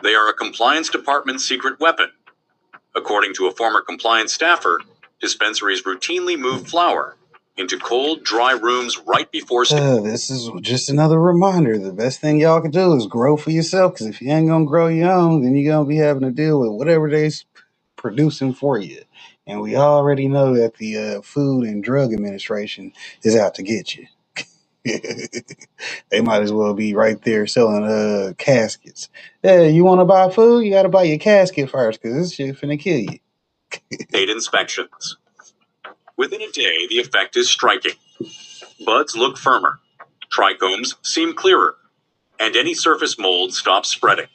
Speaker 2: They are a compliance department secret weapon. According to a former compliance staffer, dispensaries routinely move flour into cold, dry rooms right before...
Speaker 1: This is just another reminder. The best thing y'all can do is grow for yourself, because if you ain't going to grow your own, then you're going to be having to deal with whatever they're producing for you. And we already know that the Food and Drug Administration is out to get you. They might as well be right there selling caskets. Hey, you want to buy food? You got to buy your casket first, because this shit finna kill you.
Speaker 2: 8 inspections. Within a day, the effect is striking. Buds look firmer, trichomes seem clearer, and any surface mold stops spreading.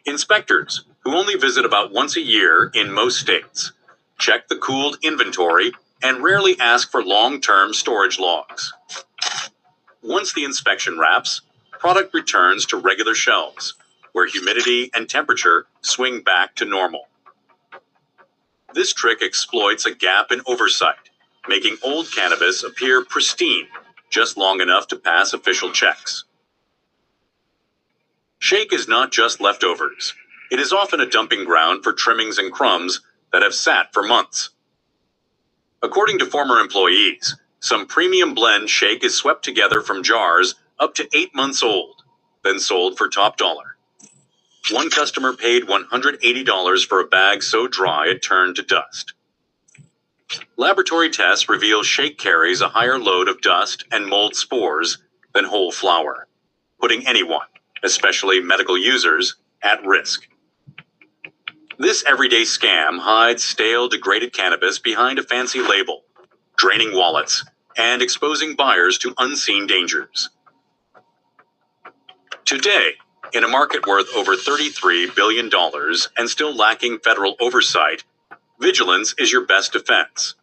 Speaker 2: Inspectors, who only visit about once a year in most states, check the cooled inventory and rarely ask for long-term storage logs. Once the inspection wraps, product returns to regular shelves, where humidity and temperature swing back to normal. This trick exploits a gap in oversight, making old cannabis appear pristine just long enough to pass official checks. Shake is not just leftovers. It is often a dumping ground for trimmings and crumbs that have sat for months. According to former employees, some premium blend shake is swept together from jars up to 8 months old, then sold for top dollar. One customer paid $180 for a bag so dry it turned to dust. Laboratory tests reveal shake carries a higher load of dust and mold spores than whole flour, putting anyone, especially medical users, at risk. This everyday scam hides stale, degraded cannabis behind a fancy label, draining wallets and exposing buyers to unseen dangers. Today, in a market worth over $33 billion and still lacking federal oversight, vigilance is your best defense.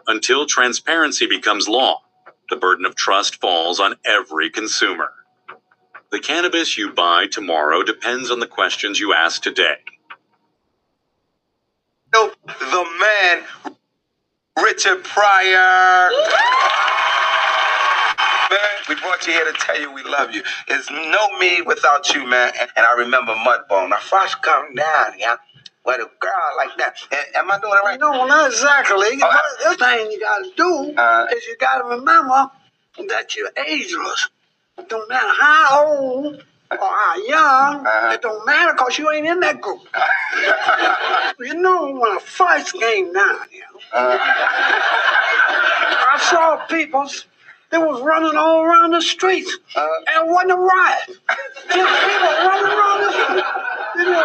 Speaker 2: Until transparency becomes law, the burden of trust falls on every consumer. The cannabis you buy tomorrow depends on the questions you ask today.
Speaker 6: The man, Richard Pryor. Man, we brought you here to tell you we love you. It's no me without you, man. And I remember Mudbone. I first come down here with a girl like that. Am I doing it right?
Speaker 7: No, not exactly. The thing you got to do is you got to remember that you're ageless. It don't matter how old or how young. It don't matter because you ain't in that group. You know, when I first came down here, I saw people that was running all around the streets. And it wasn't a riot. Just people running around the streets. You know,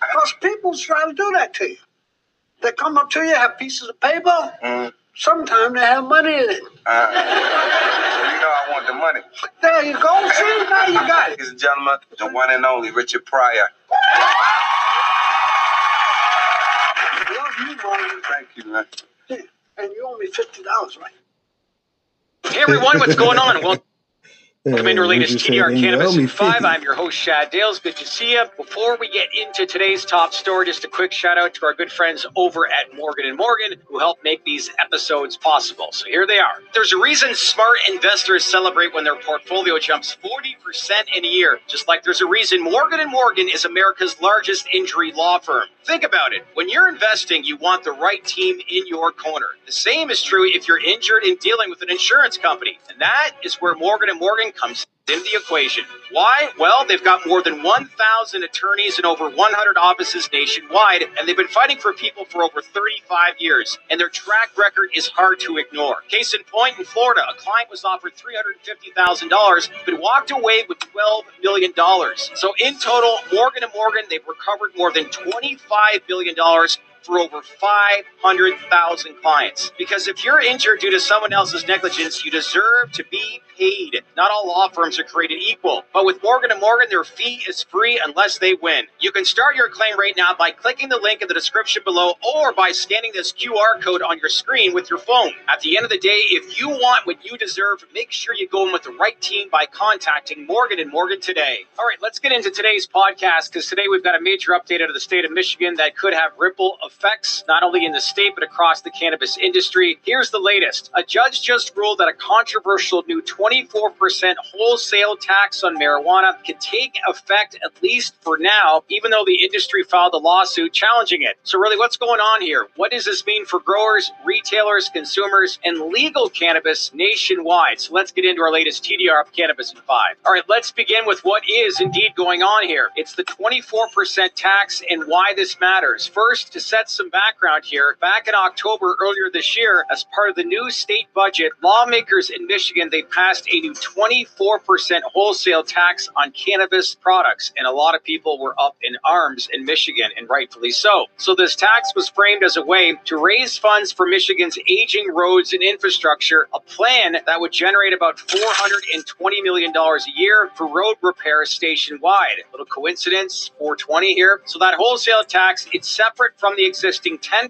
Speaker 7: because people try to do that to you. They come up to you, have pieces of paper. Sometimes they have money in it.
Speaker 6: So you know I want the money.
Speaker 7: There you go. See, now you got it.
Speaker 6: Ladies and gentlemen, the one and only Richard Pryor.
Speaker 7: Love you, Martin.
Speaker 6: Thank you, man.
Speaker 7: Yeah, and you owe me $50, right?
Speaker 5: Hey everyone, what's going on? Welcome into our latest TDR Cannabis 5. I'm your host, Shad Dales. Good to see you. Before we get into today's top story, just a quick shout out to our good friends over at Morgan & Morgan who help make these episodes possible. So here they are. There's a reason smart investors celebrate when their portfolio jumps 40% in a year. Just like there's a reason Morgan & Morgan is America's largest injury law firm. Think about it. When you're investing, you want the right team in your corner. The same is true if you're injured in dealing with an insurance company. And that is where Morgan & Morgan comes into the equation. Why? Well, they've got more than 1,000 attorneys and over 100 offices nationwide, and they've been fighting for people for over 35 years, and their track record is hard to ignore. Case in point, in Florida, a client was offered $350,000, but walked away with $12 million. So in total, Morgan & Morgan, they've recovered more than $25 billion for over 500,000 clients. Because if you're injured due to someone else's negligence, you deserve to be paid. Not all law firms are created equal, but with Morgan & Morgan, their fee is free unless they win. You can start your claim right now by clicking the link in the description below or by scanning this QR code on your screen with your phone. At the end of the day, if you want what you deserve, make sure you go in with the right team by contacting Morgan & Morgan today. All right, let's get into today's podcast, because today we've got a major update out of the state of Michigan that could have ripple effects, not only in the state, but across the cannabis industry. Here's the latest. A judge just ruled that a controversial new 24% wholesale tax on marijuana can take effect, at least for now, even though the industry filed a lawsuit challenging it. So really, what's going on here? What does this mean for growers, retailers, consumers, and legal cannabis nationwide? So let's get into our latest TDR of Cannabis in 5. All right, let's begin with what is indeed going on here. It's the 24% tax and why this matters. First, to set some background here, back in October earlier this year, as part of the new state budget, lawmakers in Michigan, they passed a new 24% wholesale tax on cannabis products, and a lot of people were up in arms in Michigan, and rightfully so. So this tax was framed as a way to raise funds for Michigan's aging roads and infrastructure, a plan that would generate about $420 million a year for road repairs nationwide. Little coincidence, 420 here. So that wholesale tax, it's separate from the existing 10%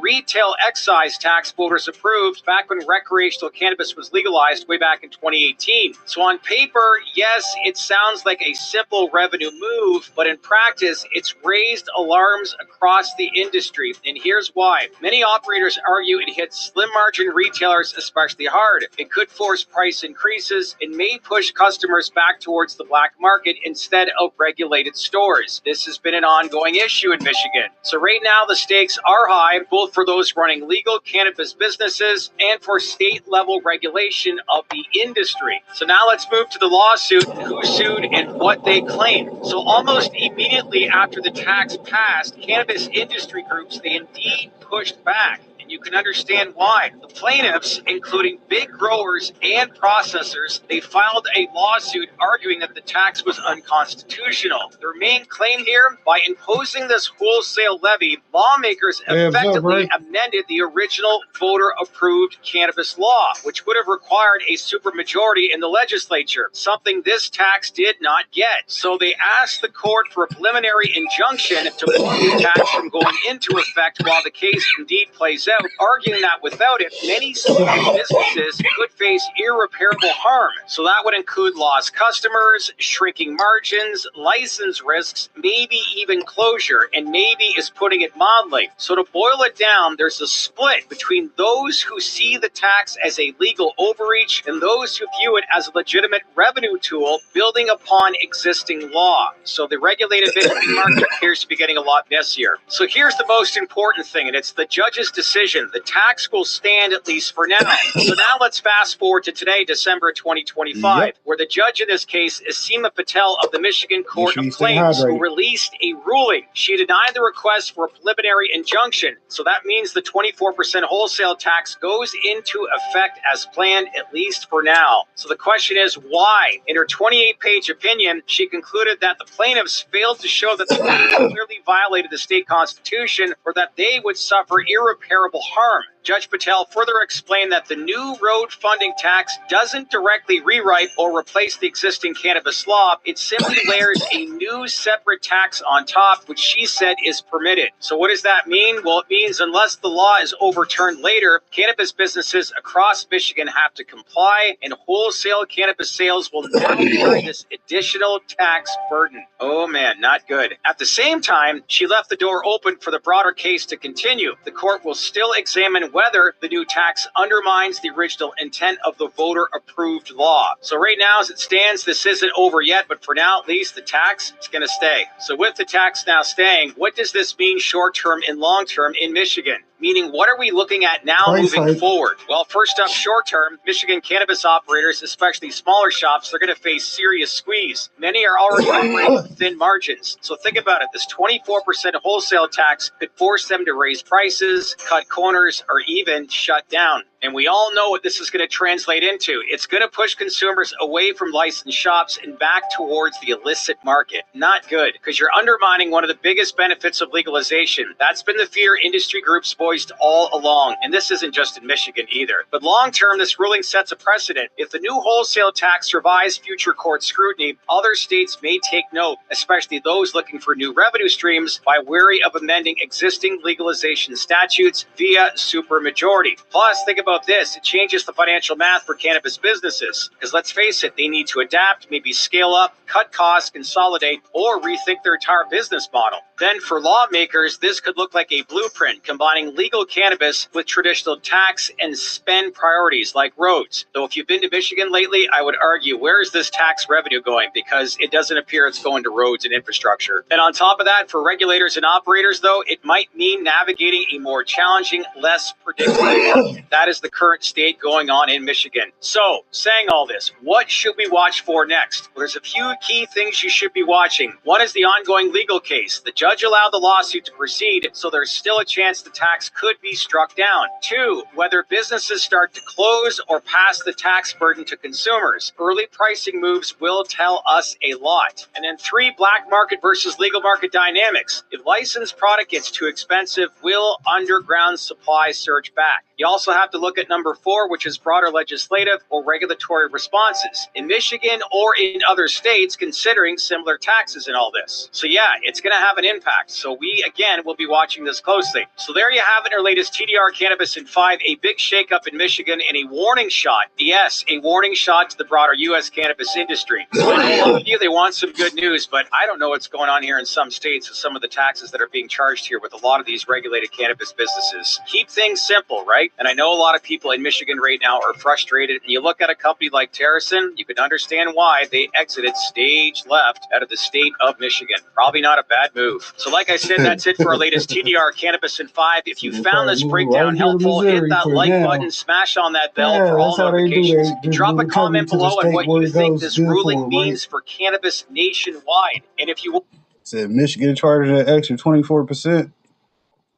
Speaker 5: retail excise tax voters approved back when recreational cannabis was legalized way back in 2018. So on paper, yes, it sounds like a simple revenue move, but in practice, it's raised alarms across the industry. And here's why. Many operators argue it hits slim margin retailers especially hard. It could force price increases and may push customers back towards the black market instead of regulated stores. This has been an ongoing issue in Michigan. So right now, the stakes are high, both for those running legal cannabis businesses and for state-level regulation of the industry. So now let's move to the lawsuit, who sued and what they claim. So almost immediately after the tax passed, cannabis industry groups, they indeed pushed back. And you can understand why. The plaintiffs, including big growers and processors, they filed a lawsuit arguing that the tax was unconstitutional. Their main claim here, by imposing this wholesale levy, lawmakers effectively amended the original voter-approved cannabis law, which would have required a supermajority in the legislature, something this tax did not get. So they asked the court for a preliminary injunction to block the tax from going into effect while the case indeed plays out, arguing that without it, many small businesses could face irreparable harm. So that would include lost customers, shrinking margins, license risks, maybe even closure, and maybe is putting it mildly. So to boil it down, there's a split between those who see the tax as a legal overreach and those who view it as a legitimate revenue tool building upon existing law. So the regulated business market appears to be getting a lot messier. So here's the most important thing, and it's the judge's decision. The tax will stand at least for now. So now let's fast forward to today, December 2025, where the judge in this case is Seema Patel of the Michigan Court of Claims, who released a ruling. She denied the request for a preliminary injunction. So that means the 24% wholesale tax goes into effect as planned, at least for now. So the question is, why? In her 28-page opinion, she concluded that the plaintiffs failed to show that the clearly violated the state constitution or that they would suffer irreparable harm. Judge Patel further explained that the new road funding tax doesn't directly rewrite or replace the existing cannabis law. It simply layers a new separate tax on top, which she said is permitted. So what does that mean? Well, it means unless the law is overturned later, cannabis businesses across Michigan have to comply, and wholesale cannabis sales will now carry this additional tax burden. Oh man, not good. At the same time, she left the door open for the broader case to continue. The court will still examine whether the new tax undermines the original intent of the voter-approved law. So right now, as it stands, this isn't over yet, but for now, at least, the tax is going to stay. So with the tax now staying, what does this mean short-term and long-term in Michigan? Meaning, what are we looking at now moving forward? Well, first up, short term, Michigan cannabis operators, especially smaller shops, they're going to face serious squeeze. Many are already operating with thin margins. So think about it. This 24% wholesale tax could force them to raise prices, cut corners, or even shut down. And we all know what this is going to translate into. It's going to push consumers away from licensed shops and back towards the illicit market. Not good, because you're undermining one of the biggest benefits of legalization. That's been the fear industry groups voiced all along. And this isn't just in Michigan either. But long term, this ruling sets a precedent. If the new wholesale tax survives future court scrutiny, other states may take note, especially those looking for new revenue streams, by wary of amending existing legalization statutes via supermajority. Plus, think about this. It changes the financial math for cannabis businesses. Because let's face it, they need to adapt, maybe scale up, cut costs, consolidate, or rethink their entire business model. Then for lawmakers, this could look like a blueprint, combining legal cannabis with traditional tax and spend priorities like roads. Though if you've been to Michigan lately, I would argue, where is this tax revenue going? Because it doesn't appear it's going to roads and infrastructure. And on top of that, for regulators and operators, though, it might mean navigating a more challenging, less predictable market. That is the current state going on in Michigan. So, saying all this, what should we watch for next? Well, there's a few key things you should be watching. One is the ongoing legal case. The judge allowed the lawsuit to proceed, so there's still a chance the tax could be struck down. 2, whether businesses start to close or pass the tax burden to consumers. Early pricing moves will tell us a lot. And then 3, black market versus legal market dynamics. If licensed product gets too expensive, will underground supply surge back? You also have to look at number 4, which is broader legislative or regulatory responses in Michigan or in other states considering similar taxes and all this. So yeah, it's going to have an impact. So we, again, will be watching this closely. So there you have it, our latest TDR Cannabis in 5, a big shakeup in Michigan and a warning shot. Yes, a warning shot to the broader U.S. cannabis industry. So I know a lot of you, they want some good news, but I don't know what's going on here in some states with some of the taxes that are being charged here with a lot of these regulated cannabis businesses. Keep things simple, right? And I know a lot of people in Michigan right now are frustrated. And you look at a company like Terracin, you can understand why they exited stage left out of the state of Michigan. Probably not a bad move. So like I said, that's it for our latest TDR Cannabis in 5. If you found this breakdown helpful, hit that like button, smash on that bell for all notifications, and drop a comment below on what you think this ruling means for cannabis nationwide. And if you
Speaker 1: said Michigan charged an extra 24%,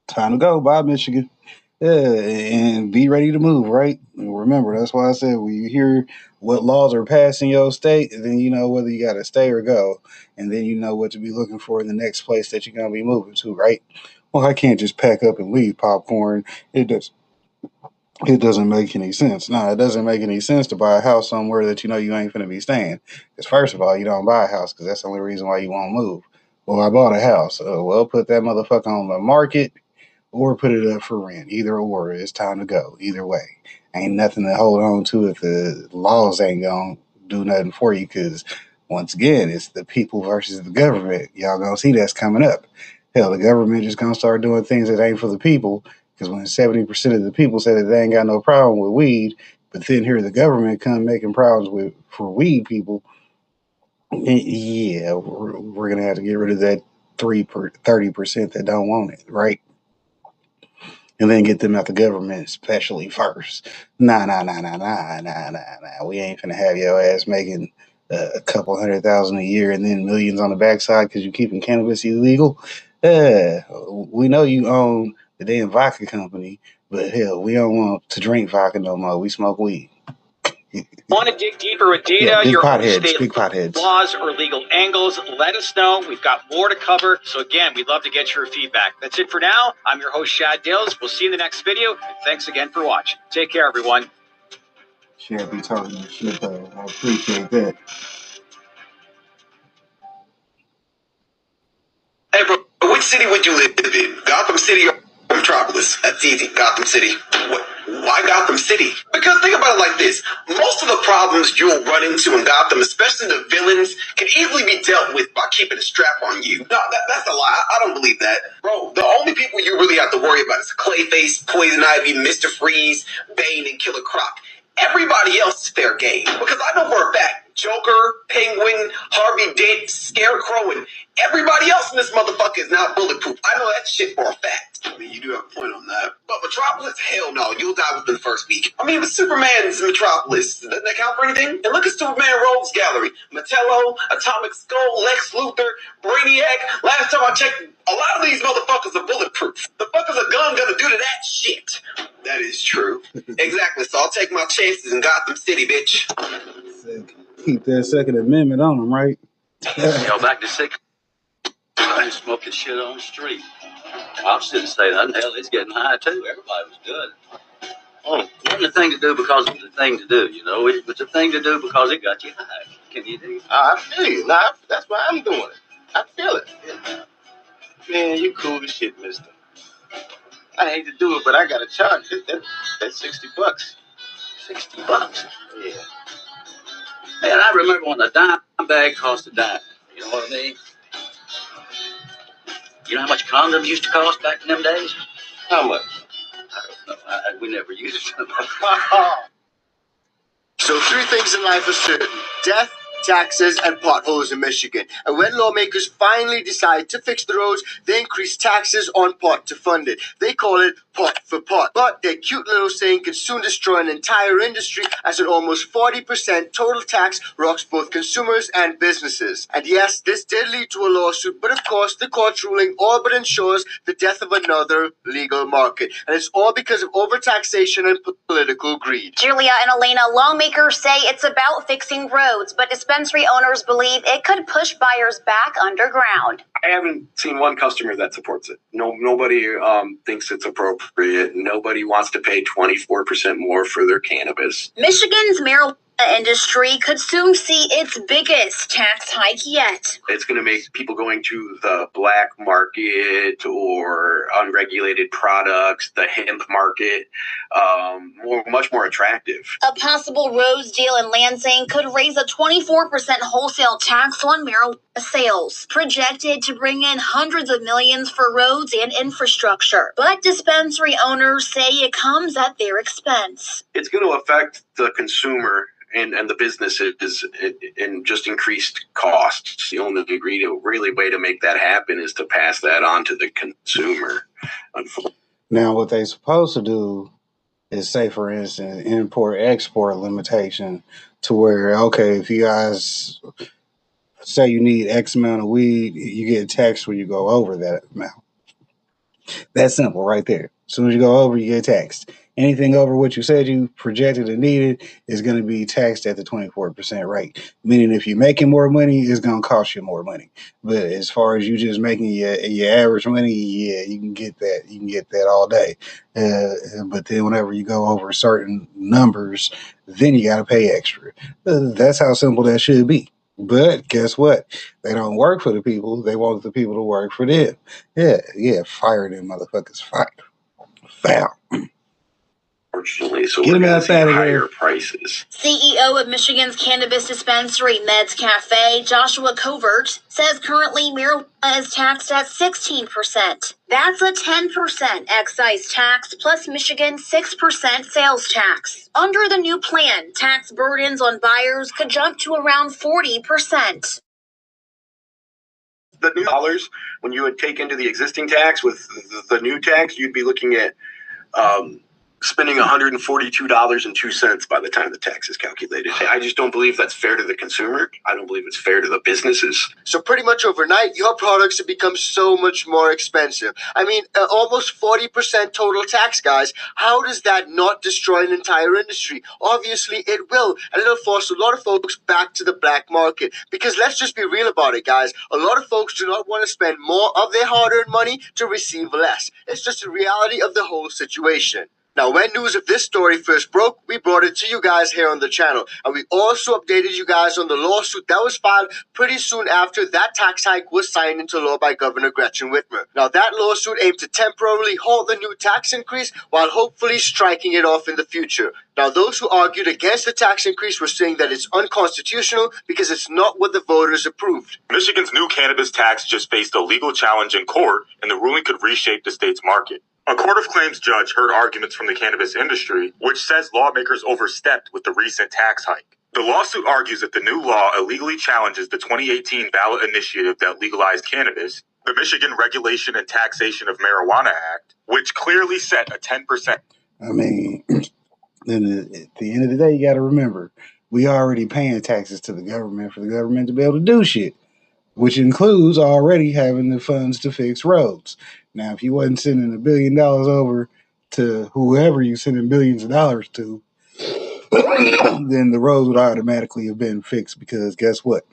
Speaker 1: time to go. Bye, Michigan. Yeah, and be ready to move, right? And remember, that's why I said when you hear what laws are passed in your state, then you know whether you got to stay or go. And then you know what to be looking for in the next place that you're going to be moving to, right? Well, I can't just pack up and leave, popcorn. It doesn't make any sense. No, it doesn't make any sense to buy a house somewhere that you know you ain't going to be staying. Because first of all, you don't buy a house because that's the only reason why you won't move. Well, I bought a house. Well, put that motherfucker on the market or put it up for rent. Either or, it's time to go. Either way. Ain't nothing to hold on to if the laws ain't going to do nothing for you because, once again, it's the people versus the government. Y'all going to see that's coming up. Hell, the government just going to start doing things that ain't for the people because when 70% of the people say that they ain't got no problem with weed, but then here the government come making problems for weed people, yeah, we're going to have to get rid of that 30% that don't want it, right? And then get them out the government, especially first. Nah. We ain't finna have your ass making a couple $100,000 a year and then millions on the backside because you keeping cannabis illegal. We know you own the damn vodka company, but hell, we don't want to drink vodka no more. We smoke weed.
Speaker 5: Want to dig deeper with data,
Speaker 1: yeah,
Speaker 5: your
Speaker 1: big potheads.
Speaker 5: Laws or legal angles, let us know. We've got more to cover. So again, we'd love to get your feedback. That's it for now. I'm your host, Shad Dills. We'll see you in the next video. And thanks again for watching. Take care, everyone.
Speaker 1: Shad be talking shit, though. I appreciate that.
Speaker 8: Hey, bro, which city would you live in? Gotham City or Metropolis? That's easy. Gotham City. What? Why Gotham City? Because think about it like this. Most of the problems you'll run into in Gotham, especially the villains, can easily be dealt with by keeping a strap on you. No, that's a lie. I don't believe that. Bro, the only people you really have to worry about is Clayface, Poison Ivy, Mr. Freeze, Bane, and Killer Croc. Everybody else is fair game. Because I know for a fact, Joker, Penguin, Harvey Dent, Scarecrow, and everybody else in this motherfucker is not bulletproof. I know that shit for a fact. I mean, you do have a point on that. But Metropolis? Hell no, you'll die within the first week. I mean, but Superman's Metropolis. Doesn't that count for anything? And look at Superman Rogues Gallery. Metallo, Atomic Skull, Lex Luthor, Brainiac. Last time I checked, a lot of these motherfuckers are bulletproof. The fuck is a gun gonna do to that shit? That is true. Exactly, so I'll take my chances in Gotham City, bitch.
Speaker 1: Keep that Second Amendment on them, right?
Speaker 9: Back to 6. I ain't smoking shit on the street. I'm sitting saying, hell, it's getting high too. Everybody was good. It wasn't a thing to do because it was a thing to do, you know. It was a thing to do because it got you high. Can you do?
Speaker 6: I feel you. Nah, that's why I'm doing it. I feel it. Man, you cool as shit, mister. I hate to do it, but I gotta charge it. That's $60.
Speaker 9: $60.
Speaker 6: Yeah.
Speaker 9: Man, I remember when a dime bag cost a dime. You know what I mean? You know how much condoms used to cost back in them days?
Speaker 6: How much?
Speaker 9: I don't know. We never used them.
Speaker 10: So 3 things in life are certain: death, taxes, and potholes in Michigan. And when lawmakers finally decide to fix the roads, they increase taxes on pot to fund it. They call it pot for pot. But their cute little saying can soon destroy an entire industry, as an almost 40% total tax rocks both consumers and businesses. And yes, this did lead to a lawsuit, but of course the court's ruling all but ensures the death of another legal market. And it's all because of overtaxation and political greed.
Speaker 11: Julia and Elena, lawmakers say it's about fixing roads, but dispensary owners believe it could push buyers back underground.
Speaker 12: I haven't seen one customer that supports it. Nobody thinks it's appropriate. Nobody wants to pay 24% more for their cannabis.
Speaker 11: Michigan's marijuana industry could soon see its biggest tax hike yet.
Speaker 12: It's going to make people going to the black market or unregulated products, the hemp market, much more attractive.
Speaker 11: A possible Rose deal in Lansing could raise a 24% wholesale tax on marijuana sales, projected to bring in hundreds of millions for roads and infrastructure. But dispensary owners say it comes at their expense.
Speaker 12: It's going to affect the consumer and the businesses in just increased costs. The only really way to make that happen is to pass that on to the consumer.
Speaker 1: Now, what they're supposed to do is, say, for instance, import-export limitation to where, okay, if you guys say you need X amount of weed, you get taxed when you go over that amount. That's simple right there. As soon as you go over, you get taxed. Anything over what you said you projected and needed is going to be taxed at the 24% rate. Meaning if you're making more money, it's going to cost you more money. But as far as you just making your average money, yeah, you can get that. You can get that all day. But then whenever you go over certain numbers, then you got to pay extra. That's how simple that should be. But guess what? They don't work for the people. They want the people to work for them. Yeah, fire them motherfuckers. Fire. Foul.
Speaker 12: Unfortunately, so we're going to see higher prices.
Speaker 11: CEO of Michigan's cannabis dispensary, Meds Cafe, Joshua Covert, says currently marijuana is taxed at 16%. That's a 10% excise tax plus Michigan's 6% sales tax. Under the new plan, tax burdens on buyers could jump to around 40%.
Speaker 12: The new dollars, when you would take into the existing tax with the new tax, you'd be looking at spending $142.02 by the time the tax is calculated. I just don't believe that's fair to the consumer. I don't believe it's fair to the businesses.
Speaker 10: So pretty much overnight, your products have become so much more expensive. I mean, almost 40% total tax, guys. How does that not destroy an entire industry? Obviously, it will. And it'll force a lot of folks back to the black market. Because let's just be real about it, guys. A lot of folks do not want to spend more of their hard-earned money to receive less. It's just the reality of the whole situation. Now, when news of this story first broke, we brought it to you guys here on the channel. And we also updated you guys on the lawsuit that was filed pretty soon after that tax hike was signed into law by Governor Gretchen Whitmer. Now, that lawsuit aimed to temporarily halt the new tax increase while hopefully striking it off in the future. Now, those who argued against the tax increase were saying that it's unconstitutional because it's not what the voters approved.
Speaker 13: Michigan's new cannabis tax just faced a legal challenge in court, and the ruling could reshape the state's market. A court of claims judge heard arguments from the cannabis industry, which says lawmakers overstepped with the recent tax hike. The lawsuit argues that the new law illegally challenges the 2018 ballot initiative that legalized cannabis, the Michigan Regulation and Taxation of Marijuana Act, which clearly set a 10%.
Speaker 1: I mean, then at the end of the day, you got to remember, we already paying taxes to the government for the government to be able to do shit, which includes already having the funds to fix roads. Now, if you wasn't sending $1 billion over to whoever you sending billions of dollars to, then the roads would automatically have been fixed because guess what?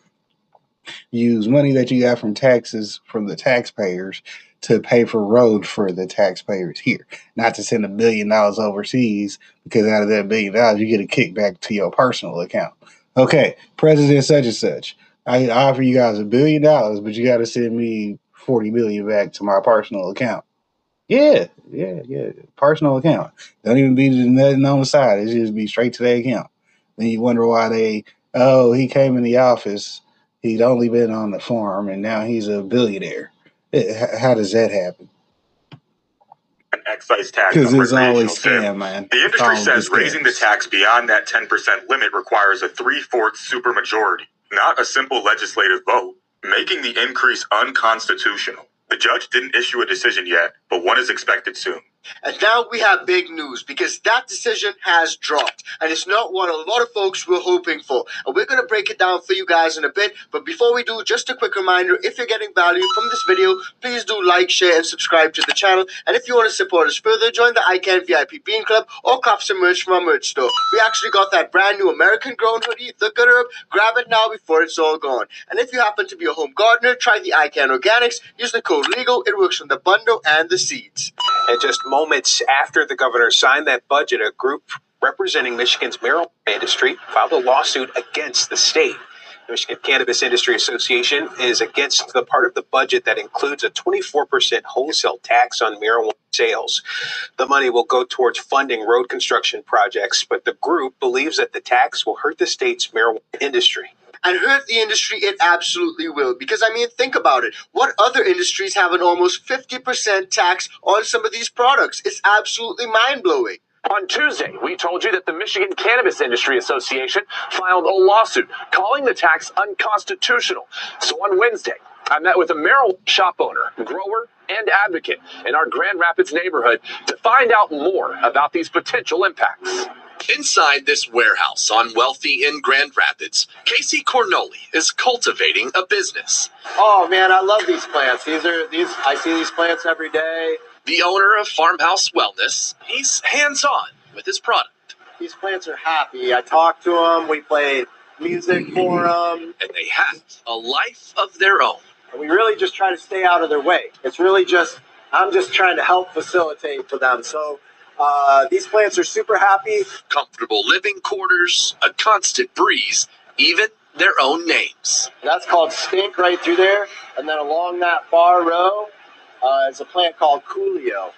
Speaker 1: You use money that you got from taxes from the taxpayers to pay for roads for the taxpayers here, not to send $1 billion overseas because out of that $1 billion you get a kickback to your personal account. Okay, President such and such, I offer you guys $1 billion, but you got to send me $40 million back to my personal account. Yeah. Personal account. Don't even be nothing on the side. It just be straight to the account. Then you wonder why he came in the office. He'd only been on the farm, and now he's a billionaire. How does that happen?
Speaker 13: An excise tax
Speaker 1: Because
Speaker 13: on
Speaker 1: it's always
Speaker 13: recreational
Speaker 1: scam,
Speaker 13: sales.
Speaker 1: man.
Speaker 13: The industry says raising the tax beyond that 10% limit requires a 3/4 supermajority, not a simple legislative vote, making the increase unconstitutional. The judge didn't issue a decision yet, but one is expected soon.
Speaker 10: And now we have big news because that decision has dropped. And it's not what a lot of folks were hoping for. And we're going to break it down for you guys in a bit. But before we do, just a quick reminder, if you're getting value from this video, please do like, share, and subscribe to the channel. And if you want to support us further, join the ICANN VIP Bean Club or cop some merch from our merch store. We actually got that brand new American grown hoodie, the Good Herb. Grab it now before it's all gone. And if you happen to be a home gardener, try the ICANN Organics. Use the code LEGAL. It works on the bundle and the seeds.
Speaker 14: And just moments after the governor signed that budget, a group representing Michigan's marijuana industry filed a lawsuit against the state. The Michigan Cannabis Industry Association is against the part of the budget that includes a 24% wholesale tax on marijuana sales. The money will go towards funding road construction projects, but the group believes that the tax will hurt the state's marijuana industry.
Speaker 10: And hurt the industry, it absolutely will. Because, I mean, think about it. What other industries have an almost 50% tax on some of these products? It's absolutely mind-blowing.
Speaker 15: On Tuesday, we told you that the Michigan Cannabis Industry Association filed a lawsuit calling the tax unconstitutional. So on Wednesday, I met with a marijuana shop owner, grower, and advocate in our Grand Rapids neighborhood to find out more about these potential impacts.
Speaker 16: Inside this warehouse on Wealthy in Grand Rapids, Casey Cornoli is cultivating a business.
Speaker 17: Oh man, I love these plants. I see these plants every day.
Speaker 16: The owner of Farmhouse Wellness, he's hands-on with his product.
Speaker 17: These plants are happy. I talk to them. We play music for them.
Speaker 16: And they have a life of their own.
Speaker 17: And we really just try to stay out of their way. It's really I'm just trying to help facilitate for them. So these plants are super happy.
Speaker 16: Comfortable living quarters, a constant breeze, even their own names.
Speaker 17: That's called Stink right through there. And then along that far row is a plant called Coolio.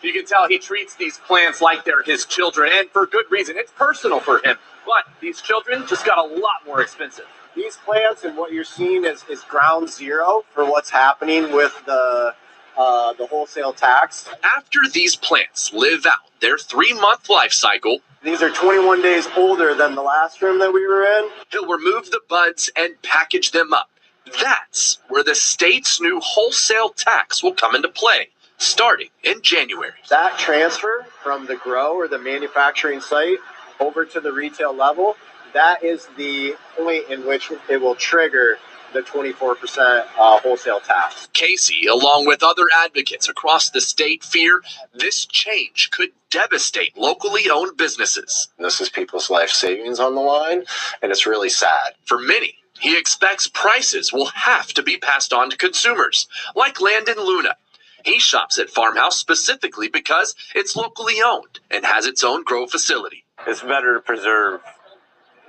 Speaker 15: You can tell he treats these plants like they're his children, and for good reason. It's personal for him. But these children just got a lot more expensive.
Speaker 17: These plants and what you're seeing is ground zero for what's happening with the wholesale tax.
Speaker 16: After these plants live out their 3-month life cycle,
Speaker 17: these are 21 days older than the last room that we were in.
Speaker 16: He'll remove the buds and package them up. That's where the state's new wholesale tax will come into play, starting in January.
Speaker 17: That transfer from the grow or the manufacturing site over to the retail level, that is the point in which it will trigger the 24% wholesale tax.
Speaker 16: Casey, along with other advocates across the state, fear this change could devastate locally owned businesses.
Speaker 18: This is people's life savings on the line, and it's really sad.
Speaker 16: For many, he expects prices will have to be passed on to consumers, like Landon Luna. He shops at Farmhouse specifically because it's locally owned and has its own grow facility.
Speaker 19: It's better to preserve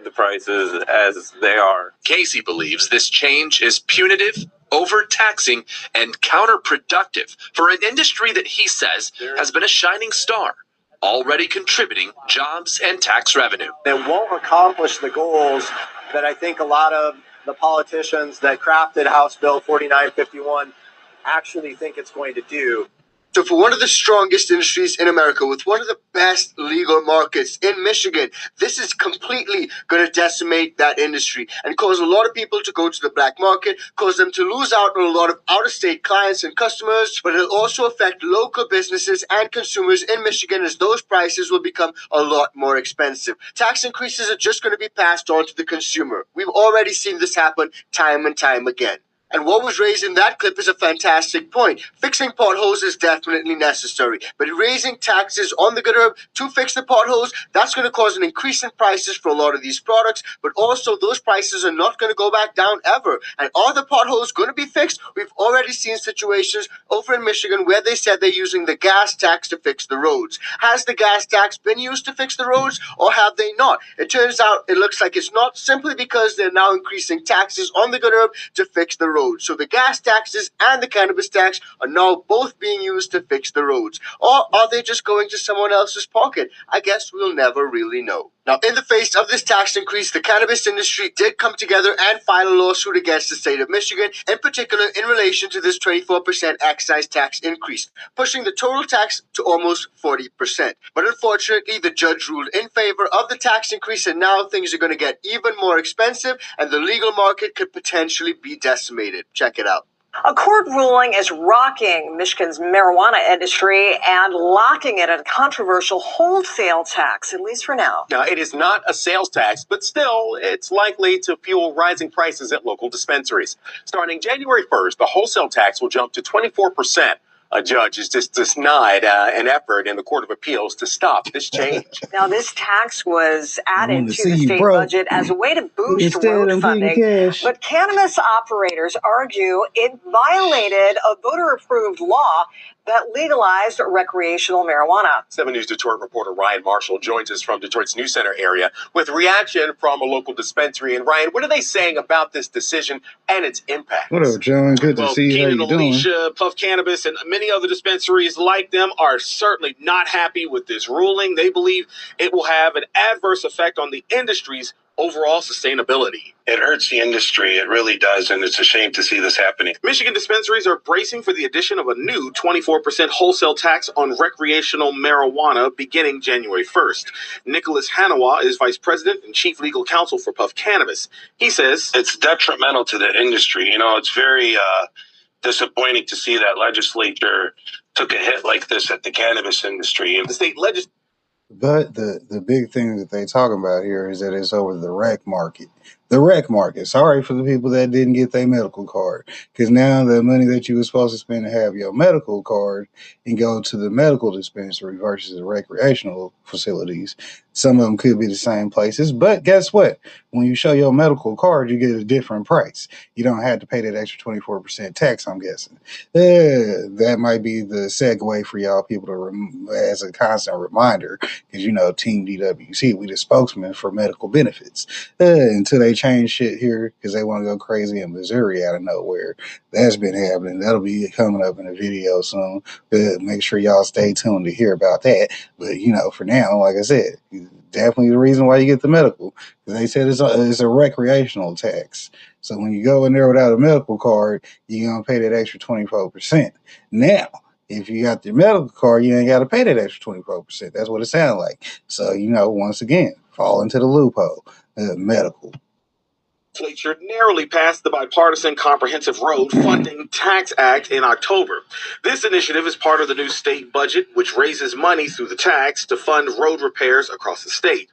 Speaker 19: the prices as they are.
Speaker 16: Casey believes this change is punitive, overtaxing, and counterproductive for an industry that he says has been a shining star, already contributing jobs and tax revenue.
Speaker 17: It won't accomplish the goals that I think a lot of the politicians that crafted House Bill 4951 actually think it's going to do.
Speaker 10: So for one of the strongest industries in America, with one of the best legal markets in Michigan, this is completely going to decimate that industry and cause a lot of people to go to the black market, cause them to lose out on a lot of out-of-state clients and customers, but it'll also affect local businesses and consumers in Michigan as those prices will become a lot more expensive. Tax increases are just going to be passed on to the consumer. We've already seen this happen time and time again. And what was raised in that clip is a fantastic point. Fixing potholes is definitely necessary, but raising taxes on the good herb to fix the potholes, that's going to cause an increase in prices for a lot of these products, but also those prices are not going to go back down ever. And are the potholes going to be fixed? We've already seen situations over in Michigan where they said they're using the gas tax to fix the roads. Has the gas tax been used to fix the roads, or have they not? It turns out it looks like it's not, simply because they're now increasing taxes on the good herb to fix the roads. So the gas taxes and the cannabis tax are now both being used to fix the roads. Or are they just going to someone else's pocket? I guess we'll never really know. Now, in the face of this tax increase, the cannabis industry did come together and file a lawsuit against the state of Michigan, in particular in relation to this 24% excise tax increase, pushing the total tax to almost 40%. But unfortunately, the judge ruled in favor of the tax increase, and now things are going to get even more expensive, and the legal market could potentially be decimated. Check it out.
Speaker 20: A court ruling is rocking Michigan's marijuana industry and locking it at a controversial wholesale tax, at least for now.
Speaker 14: Now, it is not a sales tax, but still, it's likely to fuel rising prices at local dispensaries. Starting January 1st, the wholesale tax will jump to 24%. A judge has just denied an effort in the Court of Appeals to stop this change.
Speaker 20: Now, this tax was added to the state budget as a way to boost road funding, but cannabis operators argue it violated a voter-approved law that legalized recreational marijuana.
Speaker 14: 7 News Detroit reporter Ryan Marshall joins us from Detroit's News Center area with reaction from a local dispensary. And Ryan, what are they saying about this decision and its impact?
Speaker 1: What up, John? Good to see you. How you doing?
Speaker 21: Alicia, Puff Cannabis, and many other dispensaries like them are certainly not happy with this ruling. They believe it will have an adverse effect on the industry's overall sustainability.
Speaker 22: It hurts the industry. It really does, and it's a shame to see this happening.
Speaker 21: Michigan dispensaries are bracing for the addition of a new 24% wholesale tax on recreational marijuana beginning January 1st. Nicholas Hanawa is vice president and chief legal counsel for Puff Cannabis. He says
Speaker 22: it's detrimental to the industry. You know, it's very disappointing to see that legislature took a hit like this at the cannabis industry.
Speaker 21: The state legislature.
Speaker 1: But the big thing that they talking about here is that it's over the rec market. The rec market. Sorry for the people that didn't get their medical card, because now the money that you were supposed to spend to have your medical card and go to the medical dispensary versus the recreational facilities, some of them could be the same places. But guess what? When you show your medical card, you get a different price. You don't have to pay that extra 24% tax, I'm guessing. That might be the segue for y'all people to as a constant reminder, because, you know, Team DWC, we the spokesman for medical benefits. Until they change shit here, because they want to go crazy in Missouri out of nowhere. That's been happening. That'll be coming up in a video soon. Make sure y'all stay tuned to hear about that. But, you know, for now, like I said, definitely the reason why you get the medical, because they said it's a recreational tax. So when you go in there without a medical card, you're going to pay that extra 24%. Now, if you got your medical card, you ain't got to pay that extra 24%. That's what it sounds like. So, you know, once again, fall into the loophole. Medical.
Speaker 21: Legislature narrowly passed the Bipartisan Comprehensive Road Funding Tax Act in October. This initiative is part of the new state budget, which raises money through the tax to fund road repairs across the state.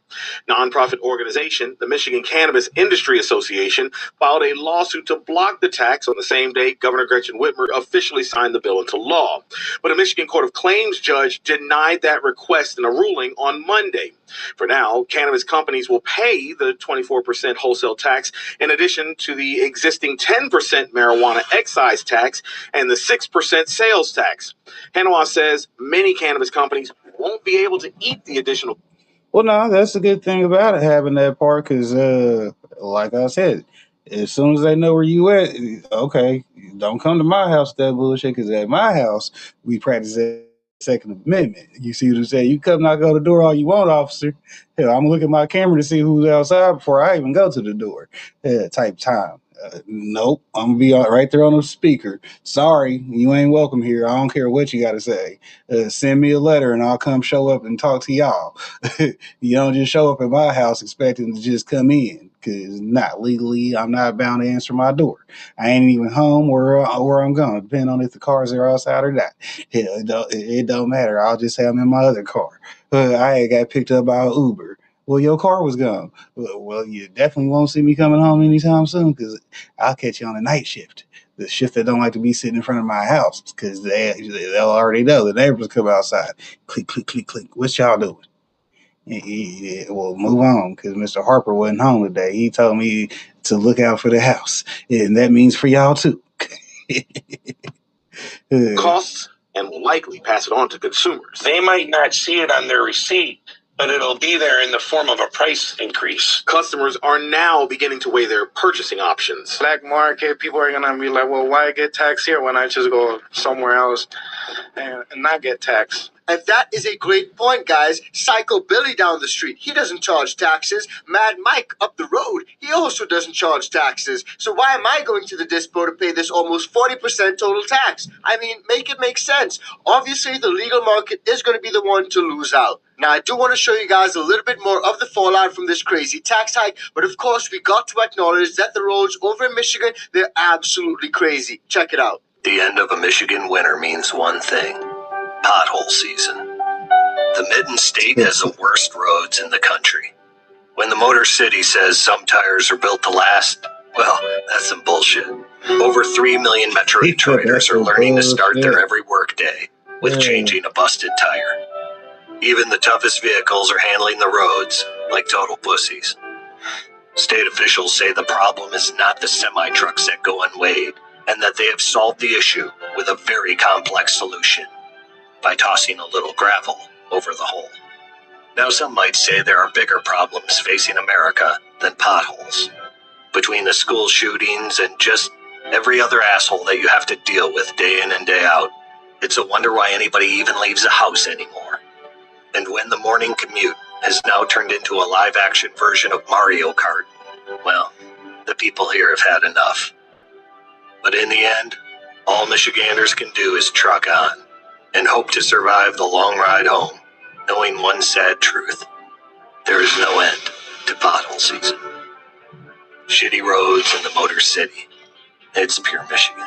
Speaker 21: Nonprofit organization, the Michigan Cannabis Industry Association, filed a lawsuit to block the tax on the same day Governor Gretchen Whitmer officially signed the bill into law. But a Michigan Court of Claims judge denied that request in a ruling on Monday. For now, cannabis companies will pay the 24% wholesale tax in addition to the existing 10% marijuana excise tax and the 6% sales tax. Hanawa says many cannabis companies won't be able to eat the additional.
Speaker 1: Well, no, that's the good thing about it, having that part, because, like I said, as soon as they know where you at, okay, don't come to my house with that bullshit, because at my house, we practice that Second Amendment. You see what I'm saying? You come knock on the door all you want, officer. Hell, I'm looking at my camera to see who's outside before I even go to the door. Type time. Nope, I'm gonna be right there on the speaker. Sorry, you ain't welcome here. I don't care what you got to say. Send me a letter and I'll come show up and talk to y'all. You don't just show up at my house expecting to just come in, because not legally, I'm not bound to answer my door. I ain't even home where I'm going, depending on if the cars are outside or not. Hell, it don't matter. I'll just say I'm in my other car. I got picked up by Uber. Well, your car was gone. Well, you definitely won't see me coming home anytime soon, because I'll catch you on a night shift. The shift that don't like to be sitting in front of my house, because they'll already know the neighbors come outside. Click, click, click, click. What y'all doing? Yeah, well, move on, because Mr. Harper wasn't home today. He told me to look out for the house, and that means for y'all too.
Speaker 12: Costs and will likely pass it on to consumers.
Speaker 22: They might not see it on their receipt, but it'll be there in the form of a price increase.
Speaker 12: Customers are now beginning to weigh their purchasing options.
Speaker 3: Black market, people are gonna be like, well, why get taxed here when I just go somewhere else and not get taxed?
Speaker 10: And that is a great point, guys. Psycho Billy down the street, he doesn't charge taxes. Mad Mike up the road, he also doesn't charge taxes. So why am I going to the dispo to pay this almost 40% total tax? I mean, make it make sense. Obviously, the legal market is going to be the one to lose out. Now, I do want to show you guys a little bit more of the fallout from this crazy tax hike, but of course, we got to acknowledge that the roads over in Michigan, they're absolutely crazy. Check it out.
Speaker 4: The end of a Michigan winter means one thing: pothole season. The Mitten State has the worst roads in the country. When the Motor City says some tires are built to last, well, that's some bullshit. Over 3 million Metro Detroiters are learning to start their every workday with changing a busted tire. Even the toughest vehicles are handling the roads like total pussies. State officials say the problem is not the semi-trucks that go unweighed, and that they have solved the issue with a very complex solution by tossing a little gravel over the hole. Now, some might say there are bigger problems facing America than potholes. Between the school shootings and just every other asshole that you have to deal with day in and day out, it's a wonder why anybody even leaves the house anymore. And when the morning commute has now turned into a live-action version of Mario Kart, well, the people here have had enough. But in the end, all Michiganders can do is truck on and hope to survive the long ride home, knowing one sad truth: there is no end to pothole season. Shitty roads in the Motor City. It's pure Michigan.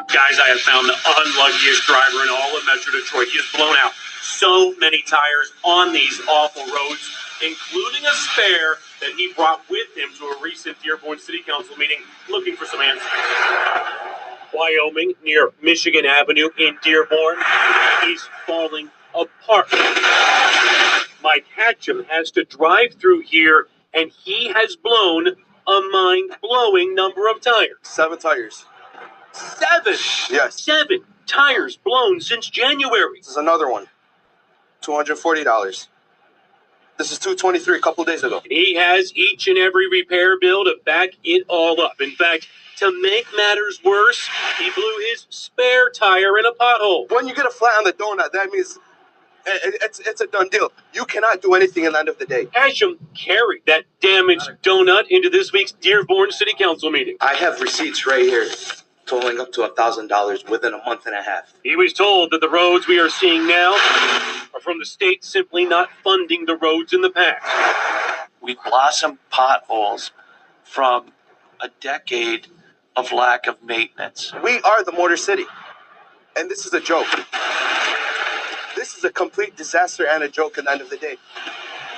Speaker 23: Guys, I have found the unluckiest driver in all of Metro Detroit. He has blown out so many tires on these awful roads, including a spare that he brought with him to a recent Dearborn City Council meeting looking for some answers. Wyoming, near Michigan Avenue in Dearborn, is falling apart. Mike Hatcham has to drive through here, and he has blown a mind-blowing number of tires.
Speaker 3: 7 tires.
Speaker 23: 7?
Speaker 3: Yes.
Speaker 23: 7 tires blown since January.
Speaker 3: This is another one. $240. This is $223 a couple of days ago.
Speaker 23: He has each and every repair bill to back it all up. In fact, to make matters worse, he blew his spare tire in a pothole.
Speaker 3: When you get a flat on the donut, that means it's a done deal. You cannot do anything at the end of the day.
Speaker 23: Hashem carried that damaged donut into this week's Dearborn City Council meeting.
Speaker 3: I have receipts right here totaling up to $1,000 within a month and a half.
Speaker 23: He was told that the roads we are seeing now are from the state simply not funding the roads in the past.
Speaker 24: We blossomed potholes from a decade of lack of maintenance.
Speaker 3: We are the Motor City, and this is a joke. This is a complete disaster and a joke at the end of the day.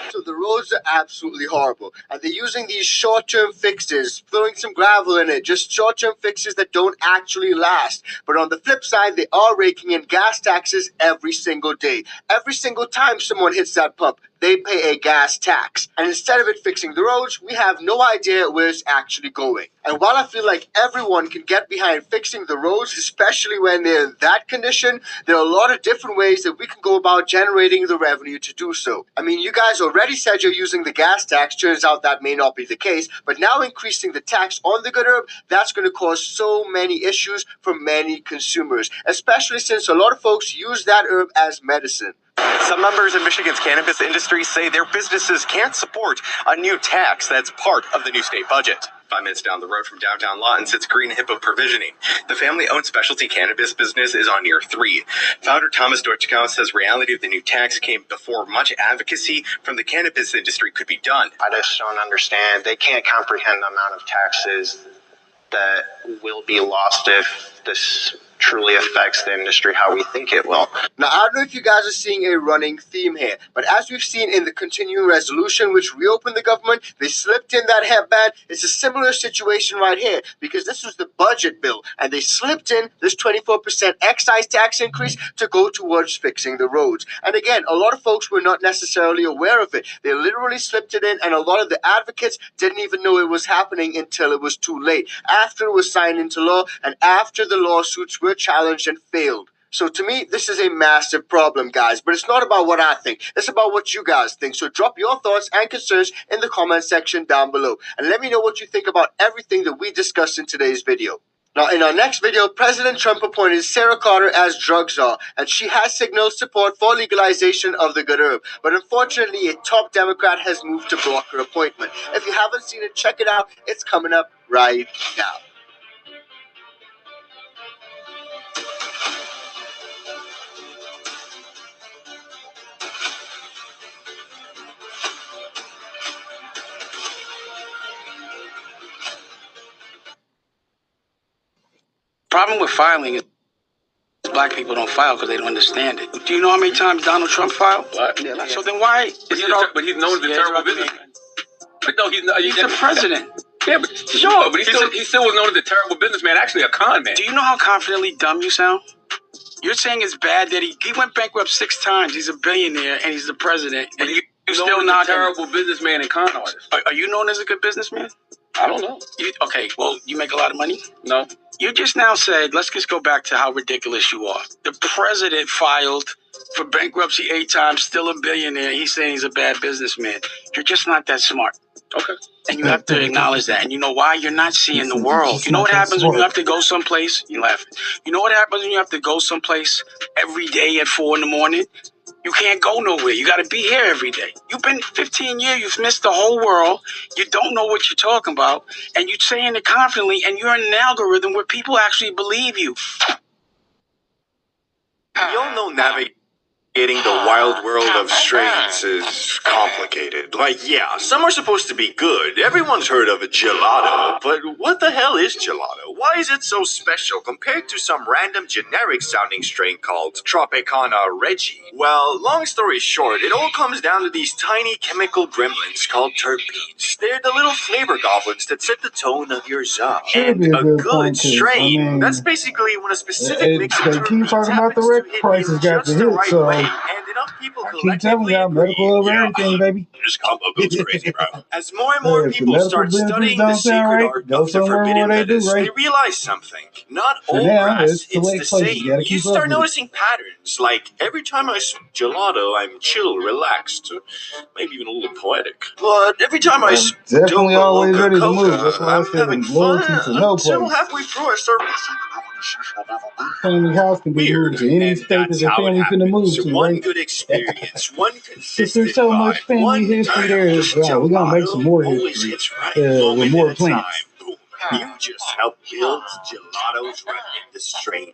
Speaker 10: So the roads are absolutely horrible, and they're using these short-term fixes, throwing some gravel in it, just short-term fixes that don't actually last. But on the flip side, they are raking in gas taxes every single day. Every single time someone hits that pump, they pay a gas tax. And instead of it fixing the roads, we have no idea where it's actually going. And while I feel like everyone can get behind fixing the roads, especially when they're in that condition, there are a lot of different ways that we can go about generating the revenue to do so. I mean, you guys already said you're using the gas tax. Turns out that may not be the case. But now increasing the tax on the good herb, that's going to cause so many issues for many consumers, especially since a lot of folks use that herb as medicine.
Speaker 2: Some members of Michigan's cannabis industry say their businesses can't support a new tax that's part of the new state budget. 5 minutes down the road from downtown Lawton sits Green Hippo Provisioning. The family-owned specialty cannabis business is on year 3. Founder Thomas Dorchkow says reality of the new tax came before much advocacy from the cannabis industry could be done.
Speaker 17: I just don't understand. They can't comprehend the amount of taxes that will be lost if this truly affects the industry how we think it will.
Speaker 10: Now, I don't know if you guys are seeing a running theme here, but as we've seen in the continuing resolution which reopened the government, they slipped in that headband. It's a similar situation right here because this was the budget bill and they slipped in this 24% excise tax increase to go towards fixing the roads. And again, a lot of folks were not necessarily aware of it. They literally slipped it in and a lot of the advocates didn't even know it was happening until it was too late, after it was signed into law and after the lawsuits were challenged and failed. So to me, this is a massive problem, guys, but it's not about what I think. It's about what you guys think. So drop your thoughts and concerns in the comment section down below. And let me know what you think about everything that we discussed in today's video. Now, in our next video, President Trump appointed Sarah Carter as drug czar, and she has signaled support for legalization of the good herb. But unfortunately, a top Democrat has moved to block her appointment. If you haven't seen it, check it out. It's coming up right now.
Speaker 6: Problem with filing is black people don't file because they don't understand it. Do you know how many times Donald Trump filed? What? Yeah, so then why?
Speaker 9: But he's known as a terrible businessman. But no, he's
Speaker 6: the president.
Speaker 9: Yeah, but sure, but he still was known as a terrible businessman. Actually, a con man.
Speaker 6: Do you know how confidently dumb you sound? You're saying it's bad that he went bankrupt 6 times. He's a billionaire and he's the president, and you still not
Speaker 9: a terrible businessman and con artist.
Speaker 6: Are you known as a good businessman?
Speaker 9: I don't know.
Speaker 6: Okay, well, you make a lot of money?
Speaker 9: No.
Speaker 6: You just now said, let's just go back to how ridiculous you are. The president filed for bankruptcy 8 times, still a billionaire. He's saying he's a bad businessman. You're just not that smart.
Speaker 9: Okay.
Speaker 6: And you have to acknowledge that. And you know why? You're not seeing the world. You know what happens when you have to go someplace? You laugh. You know what happens when you have to go someplace every day at 4 in the morning? You can't go nowhere. You got to be here every day. You've been 15 years. You've missed the whole world. You don't know what you're talking about. And you're saying it confidently. And you're in an algorithm where people actually believe you.
Speaker 5: We all know navigating the wild world of strains is complicated. Like, yeah, some are supposed to be good. Everyone's heard of a gelato, but what the hell is gelato? Why is it so special compared to some random generic-sounding strain called Tropicana Reggie? Well, long story short, it all comes down to these tiny chemical gremlins called terpenes. They're the little flavor goblins that set the tone of your zone. And a good strain, that's basically when a specific mix of terpenes happens to hit you just the right way. And enough people
Speaker 1: keep telling y'all, medical over everything, baby.
Speaker 5: This combo goes crazy, bro. As more and more people start studying the secret art of the forbidden medicine, they realize something. Not all grass, it's the same. You start noticing patterns, like every time I smoke gelato, I'm chill, relaxed, maybe even a little poetic. But every time I
Speaker 1: definitely always ready to move. That's why I said loyalty to no place.
Speaker 5: Until halfway through, I start
Speaker 1: family house can be moved to any state that the family finna move to.
Speaker 5: One good experience, one consistent
Speaker 1: there's so much family history there. We're gonna make some more history with more plants.
Speaker 5: You just help build gelatos right in the strain.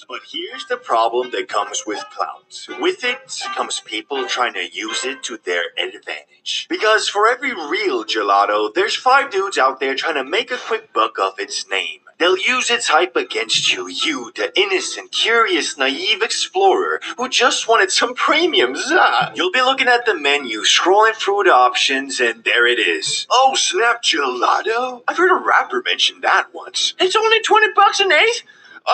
Speaker 5: But here's the problem that comes with clout. With it comes people trying to use it to their advantage. Because for every real gelato, there's 5 dudes out there trying to make a quick buck off its name. They'll use its hype against you, the innocent, curious, naive explorer who just wanted some premium za. You'll be looking at the menu, scrolling through the options, and there it is. Oh, snap, gelato? I've heard a rapper mention that once. It's only $20 an eighth?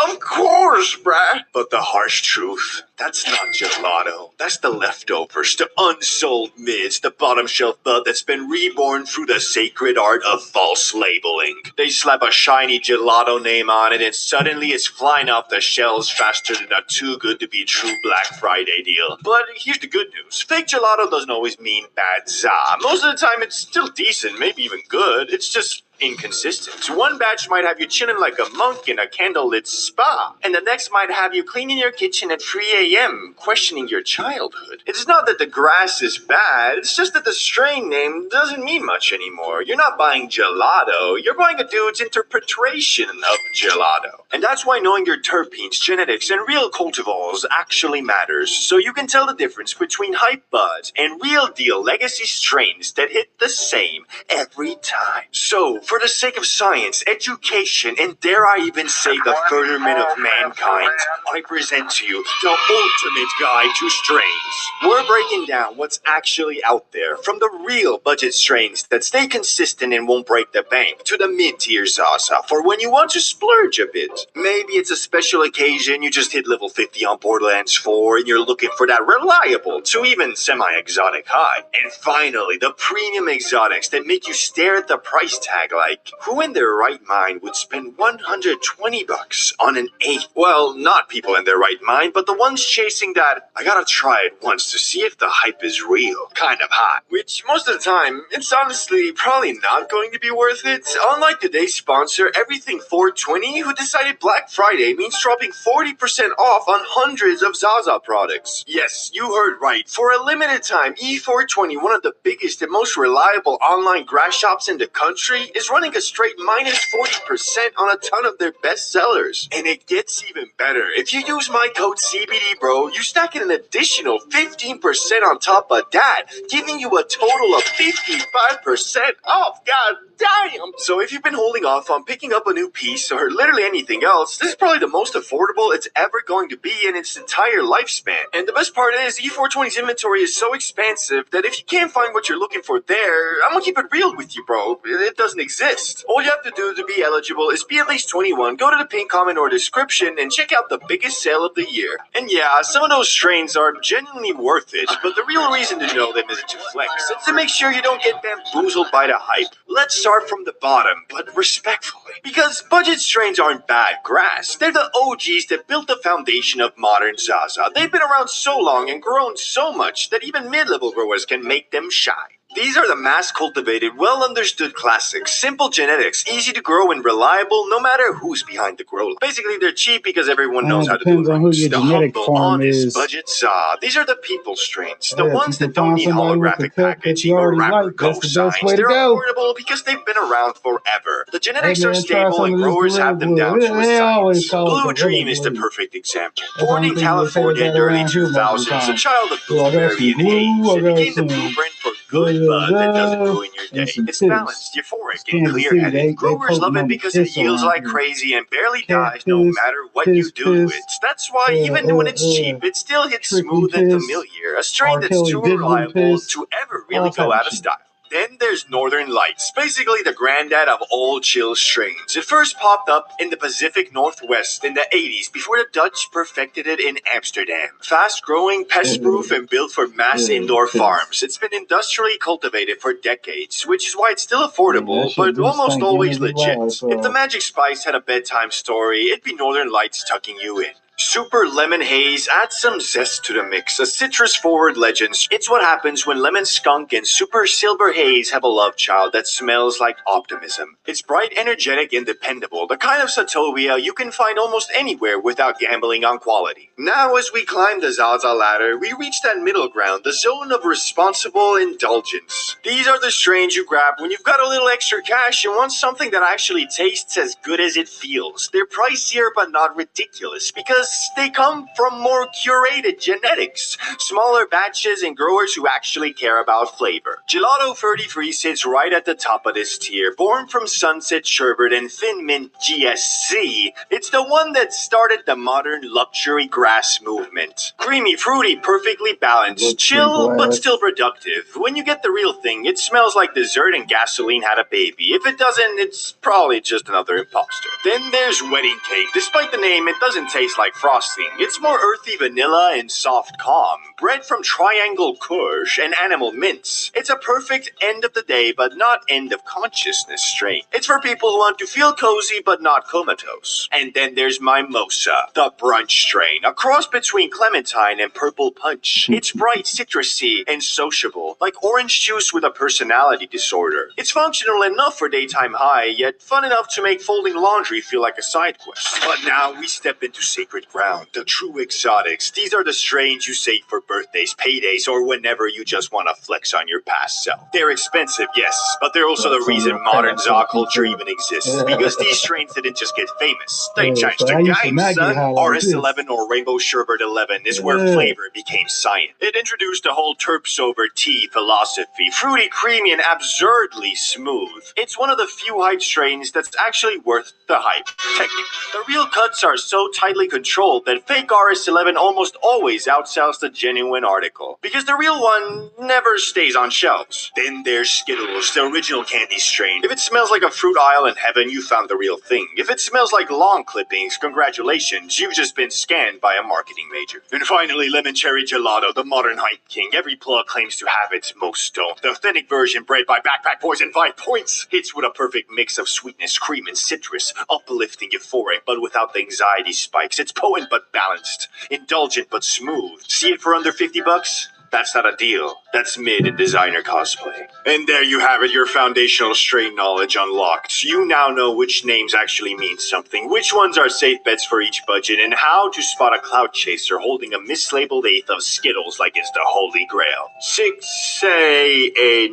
Speaker 5: Of course, bruh. But the harsh truth, that's not gelato. That's the leftovers, the unsold mids, the bottom shelf bud that's been reborn through the sacred art of false labeling. They slap a shiny gelato name on it and suddenly it's flying off the shelves faster than a too good to be true Black Friday deal. But here's the good news. Fake gelato doesn't always mean bad za. Most of the time it's still decent, maybe even good. It's just inconsistent. One batch might have you chilling like a monk in a candlelit spa, and the next might have you cleaning your kitchen at 3 a.m., questioning your childhood. It's not that the grass is bad, it's just that the strain name doesn't mean much anymore. You're not buying gelato, you're buying a dude's interpretation of gelato. And that's why knowing your terpenes, genetics, and real cultivars actually matters, so you can tell the difference between hype buds and real deal legacy strains that hit the same every time. So, for the sake of science, education, and dare I even say the furtherment of mankind, I present to you the ultimate guide to strains. We're breaking down what's actually out there, from the real budget strains that stay consistent and won't break the bank, to the mid-tier Zaza for when you want to splurge a bit. Maybe it's a special occasion, you just hit level 50 on Borderlands 4 and you're looking for that reliable to even semi-exotic high. And finally, the premium exotics that make you stare at the price tag like, who in their right mind would spend $120 on an 8? Well, not people in their right mind, but the ones chasing that, I gotta try it once to see if the hype is real, kind of hot. Which, most of the time, it's honestly probably not going to be worth it. Unlike today's sponsor, Everything 420, who decided Black Friday means dropping 40% off on hundreds of Zaza products. Yes, you heard right. For a limited time, E420, one of the biggest and most reliable online grass shops in the country, is running a straight minus 40% on a ton of their best sellers. And it gets even better. If you use my code CBDBRO, you stack an additional 15% on top of that, giving you a total of 55% off. God damn! So if you've been holding off on picking up a new piece or literally anything else, this is probably the most affordable it's ever going to be in its entire lifespan. And the best part is, E420's inventory is so expansive that if you can't find what you're looking for there, I'm gonna keep it real with you, bro. It doesn't exist. All you have to do to be eligible is be at least 21, go to the pinned comment or description, and check out the biggest sale of the year. And yeah, some of those strains are genuinely worth it, but the real reason to know them isn't to flex. It's to make sure you don't get bamboozled by the hype. Let's start from the bottom, but respectfully. Because budget strains aren't bad grass. They're the OGs that built the foundation of modern Zaza. They've been around so long and grown so much that even mid-level growers can make them shine. These are the mass-cultivated, well-understood classics. Simple genetics, easy to grow and reliable no matter who's behind the grow. Basically, they're cheap because everyone knows how to do it.
Speaker 1: Depends on who your
Speaker 5: The
Speaker 1: genetic
Speaker 5: humble,
Speaker 1: farm
Speaker 5: honest,
Speaker 1: is.
Speaker 5: budget Za. These are the people strains. The
Speaker 1: Yeah,
Speaker 5: ones
Speaker 1: you
Speaker 5: that
Speaker 1: can
Speaker 5: don't
Speaker 1: find
Speaker 5: need
Speaker 1: somebody with the
Speaker 5: holographic
Speaker 1: tech that
Speaker 5: packaging
Speaker 1: you
Speaker 5: or
Speaker 1: already
Speaker 5: rapper
Speaker 1: like. That's the best
Speaker 5: cosigns.
Speaker 1: way to
Speaker 5: They're
Speaker 1: go.
Speaker 5: affordable because they've been around forever. The
Speaker 1: Hey
Speaker 5: genetics
Speaker 1: man,
Speaker 5: are
Speaker 1: try
Speaker 5: stable
Speaker 1: some
Speaker 5: and
Speaker 1: of this
Speaker 5: growers
Speaker 1: Gorilla
Speaker 5: have them
Speaker 1: Glue.
Speaker 5: down to a
Speaker 1: They always
Speaker 5: science.
Speaker 1: call
Speaker 5: Blue
Speaker 1: it Gorilla
Speaker 5: Dream is the
Speaker 1: Glue.
Speaker 5: perfect example.
Speaker 1: That's the
Speaker 5: Born
Speaker 1: only
Speaker 5: in
Speaker 1: thing they say
Speaker 5: California in
Speaker 1: that
Speaker 5: the early
Speaker 1: around here most of the
Speaker 5: 2000s, a
Speaker 1: time.
Speaker 5: child of
Speaker 1: So I got
Speaker 5: blueberry
Speaker 1: some
Speaker 5: and haze,
Speaker 1: glue, I
Speaker 5: it
Speaker 1: got
Speaker 5: became the
Speaker 1: some
Speaker 5: blueprint for good bud that doesn't ruin your
Speaker 1: and
Speaker 5: day.
Speaker 1: some
Speaker 5: It's
Speaker 1: piss.
Speaker 5: balanced, euphoric, and
Speaker 1: Kansas City,
Speaker 5: clear-headed.
Speaker 1: they
Speaker 5: Growers
Speaker 1: potent
Speaker 5: love it
Speaker 1: on the
Speaker 5: because it
Speaker 1: piss
Speaker 5: yields
Speaker 1: around
Speaker 5: like
Speaker 1: here.
Speaker 5: crazy and barely
Speaker 1: Cat
Speaker 5: dies no
Speaker 1: piss,
Speaker 5: matter what you do to it. That's why even when it's cheap, it still hits
Speaker 1: Tricky
Speaker 5: smooth and
Speaker 1: piss,
Speaker 5: familiar. A strain
Speaker 1: R.
Speaker 5: that's
Speaker 1: Kelly
Speaker 5: too
Speaker 1: digital
Speaker 5: reliable
Speaker 1: piss,
Speaker 5: to ever
Speaker 1: all
Speaker 5: really
Speaker 1: type
Speaker 5: go
Speaker 1: of
Speaker 5: out of
Speaker 1: shit.
Speaker 5: style. Then there's Northern Lights, basically the granddad of all chill strains. It first popped up in the Pacific Northwest in the 80s before the Dutch perfected it in Amsterdam. Fast-growing, pest-proof, and built for mass indoor farms. It's been industrially cultivated for decades, which is why it's still affordable, but almost always legit. If the Magic Spice had a bedtime story, it'd be Northern Lights tucking you in. Super Lemon Haze adds some zest to the mix, a citrus-forward legend. It's what happens when Lemon Skunk and Super Silver Haze have a love child that smells like optimism. It's bright, energetic, and dependable, the kind of Satovia you can find almost anywhere without gambling on quality. Now, as we climb the Zaza ladder, we reach that middle ground, the zone of responsible indulgence. These are the strains you grab when you've got a little extra cash and want something that actually tastes as good as it feels. They're pricier but not ridiculous, because they come from more curated genetics, smaller batches, and growers who actually care about flavor. Gelato 33 sits right at the top of this tier. Born from Sunset Sherbet and Thin Mint GSC, it's the one that started the modern luxury grass movement. Creamy, fruity, perfectly balanced, chill, but still productive. When you get the real thing, it smells like dessert and gasoline had a baby. If it doesn't, it's probably just another imposter. Then there's Wedding Cake. Despite the name, it doesn't taste like frosting. It's more earthy vanilla and soft calm. Bred from Triangle Kirsch and Animal Mints. It's a perfect end of the day but not end of consciousness strain. It's for people who want to feel cozy but not comatose. And then there's Mimosa, the brunch strain. A cross between clementine and purple punch. It's bright, citrusy, and sociable. Like orange juice with a personality disorder. It's functional enough for daytime high, yet fun enough to make folding laundry feel like a side quest. But now we step into sacred ground, the true exotics. These are the strains you save for birthdays, paydays, or whenever you just want to flex on your past self. They're expensive, yes, but they're also the reason modern za culture even exists. Because these strains didn't just get famous, they changed the game, son. RS11 or Rainbow Sherbet 11 is where flavor became science. It introduced a whole terps over tea philosophy, fruity, creamy, and absurdly smooth. It's one of the few hype strains that's actually worth the hype. Technically, the real cuts are so tightly controlled that fake RS11 almost always outsells the genuine article, because the real one never stays on shelves. Then there's Skittles, the original candy strain. If it smells like a fruit aisle in heaven, you found the real thing. If it smells like lawn clippings, congratulations, you've just been scanned by a marketing major. And finally, Lemon Cherry Gelato, the modern hype king. Every plug claims to have it, most don't. The authentic version bred by Backpack Boys and 5 Points hits with a perfect mix of sweetness, cream, and citrus, uplifting, euphoric, but without the anxiety spikes. It's potent but balanced, indulgent but smooth. See it for under $50? That's not a deal. That's mid and designer cosplay. And there you have it, your foundational strain knowledge unlocked. You now know which names actually mean something, which ones are safe bets for each budget, and how to spot a clout chaser holding a mislabeled eighth of Skittles like it's the holy grail.